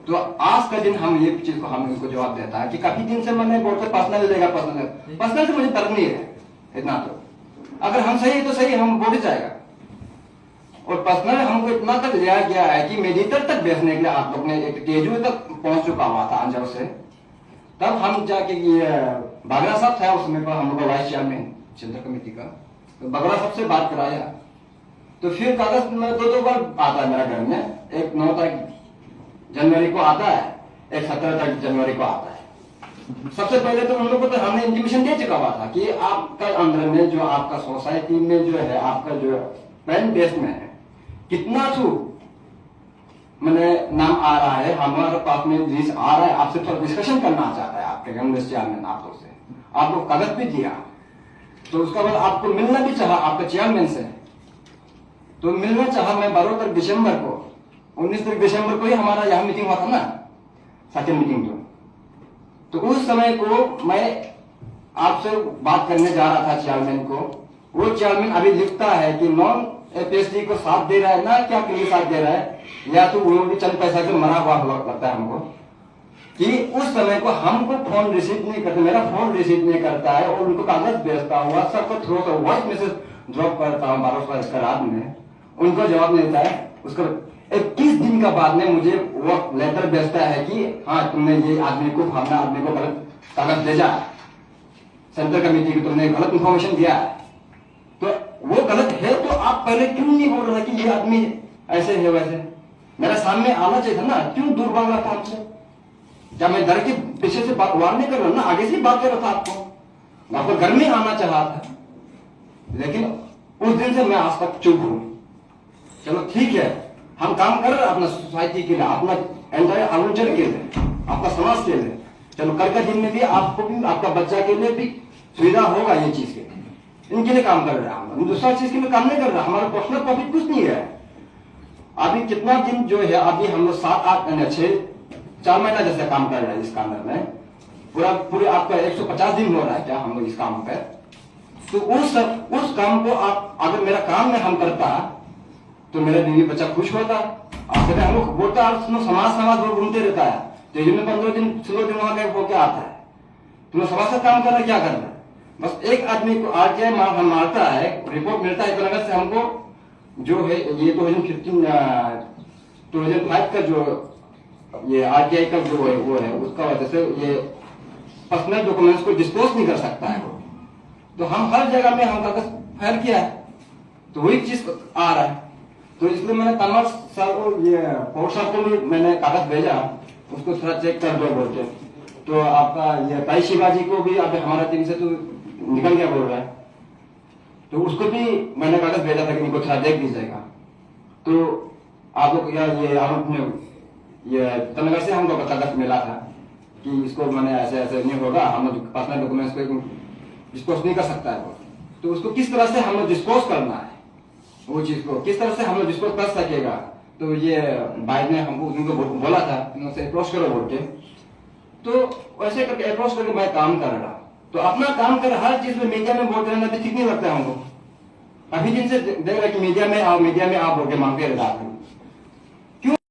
तो आज का दिन हम ये चीज को हम इनको जवाब देता है कि काफी दिन से मैंने बोलते पर्सनल लेगा, पर्सनल से मुझे डर नहीं है इतना। तो अगर हम सही है तो सही, हम बोल जाएगा। और पर्सनल हमको इतना तक लिया गया है कि मेडिकल तक बेचने के लिए आप लोग ने एक तेजू तक पहुंच चुका हुआ था अंजर से। तब हम जाके बागरा साहब था उसमें पर हम लोग वाइस चेयरमैन सेंट्रल कमेटी का, तो बागरा साहब से बात कराया। तो फिर कागज में दो बार आता है मेरा घर में, एक 9 जनवरी को आता है, एक 17 जनवरी को आता है। सबसे पहले तो उन लोगों को तो हमने इंटीमेशन दे चुका हुआ था कि आपका अंदर में जो आपका सोसाइटी में जो है आपका जो पेन बेस में है कितना मैंने नाम आ रहा है, हमारे पास में लिस्ट आ रहा है, आपसे थोड़ा डिस्कशन करना चाहता है आपके कांग्रेस चेयरमैन आप लोग से। आप लोग कागज भी दिया, तो उसका बाद आपको मिलना भी चाहा आपके चेयरमैन से, तो मिलना चाहा मैं 12 दिसंबर को, 19 दिसंबर को ही हमारा यहाँ मीटिंग हुआ था ना, सेकंड मीटिंग। तो उस समय को मैं आपसे बात करने जा रहा था चेयरमैन को। वो चेयरमैन अभी लिखता है कि नॉन APST को साथ दे रहा है ना, क्या के लिए साथ दे रहा है, या तो वो भी चंद पैसा से मरा हुआ लगता है हमको कि उस समय को हमको फोन रिसीव नहीं करता, मेरा फोन रिसीव नहीं करता है, और उनको कागज भेजता हुआ सबको थ्रू वॉइस मैसेज ड्रॉप करता हूँ 12 रात में, उनको जवाब नहीं देता है। उसको 21 दिन का बाद में मुझे वो लेटर भेजता है कि हाँ तुमने ये आदमी को, भावना आदमी को गलत कागज भेजा। सेंट्रल कमेटी को तुमने गलत इंफॉर्मेशन दिया है, तो वो गलत है तो आप पहले क्यों नहीं बोल रहे कि ये आदमी ऐसे है वैसे? मेरा सामने आना चाहिए था ना, क्यों दूर भाग रहा था आपसे? क्या मैं डर के पीछे से बात वार नहीं कर रहा ना, आगे से ही बात कर रहा था आपको, मैं आपको घर में आना चाहा था, लेकिन उस दिन से मैं आज तक चुप हूं। चलो ठीक है, हम काम कर रहे हैं अपना सोसाइटी के लिए, अपना एंटायर अरुणाचल के लिए, आपका समाज के लिए। चलो कल के दिन में भी आपको भी, आपका बच्चा के लिए भी सुविधा होगा ये चीज के, इनके लिए काम कर रहे हैं हम दूसरा चीज के लिए काम नहीं कर रहे, हमारा पर्सनल प्रॉफिट कुछ नहीं है। अभी कितना दिन जो है, अभी हम लोग 4 महीना जैसे काम कर रहे हैं इस काम में, पूरे आपका 150 दिन हो रहा है क्या हम लोग इस काम पे? तो उस काम को आप, अगर मेरा काम में हम करता तो मेरा बीवी बच्चा खुश होता। आप हम लोग बोलता समाज वो घूमते रहता है, तो में 15 दिन 16 दिन वहां गए होकर आता है, तुम्हें समाज का काम करना क्या करना है? बस एक आदमी को आरटीआई मारता है, रिपोर्ट मिलता है इतना से हमको जो है ये 2005 का जो ये आरटीआई का जो है वो है, उसका वजह से ये पर्सनल डॉक्यूमेंट्स को डिस्क्लोज नहीं कर सकता है वो। तो हम हर जगह में हम कागज फाइल किया है, तो वही चीज आ रहा है। तो इसलिए मैंने तमाम साल को ये पौर साहब को भी मैंने कागज भेजा, उसको थोड़ा चेक कर दो बोलते। तो आपका ये ताई शिवाजी को भी अब हमारा टीम से तो निकल गया बोल रहा है, तो उसको भी मैंने कागज भेजा था कि इनको थोड़ा देख दीजिएगा। तो आप लोग ये तनगर से हमको कागज मिला था कि इसको मैंने ऐसे नहीं होगा, हम लोग पर्सनल डॉक्यूमेंट्स को डिस्पोज नहीं कर सकता है वो। तो उसको किस तरह से हम लोग डिस्पोज करना है, वो चीज को किस तरह से हम लोग डिस्पोज कर सकेगा। तो ये भाई ने हमको उनको बोला था उनसे अप्रोच करो बोल के, तो वैसे करके अप्रोच करके मैं काम कर रहा। तो अपना काम कर हर चीज में मीडिया में बोलते रहना भी ठीक नहीं लगता है हमको। अभी दिन से देख रहे कि मीडिया में आओ बोल के मांगते रहता है।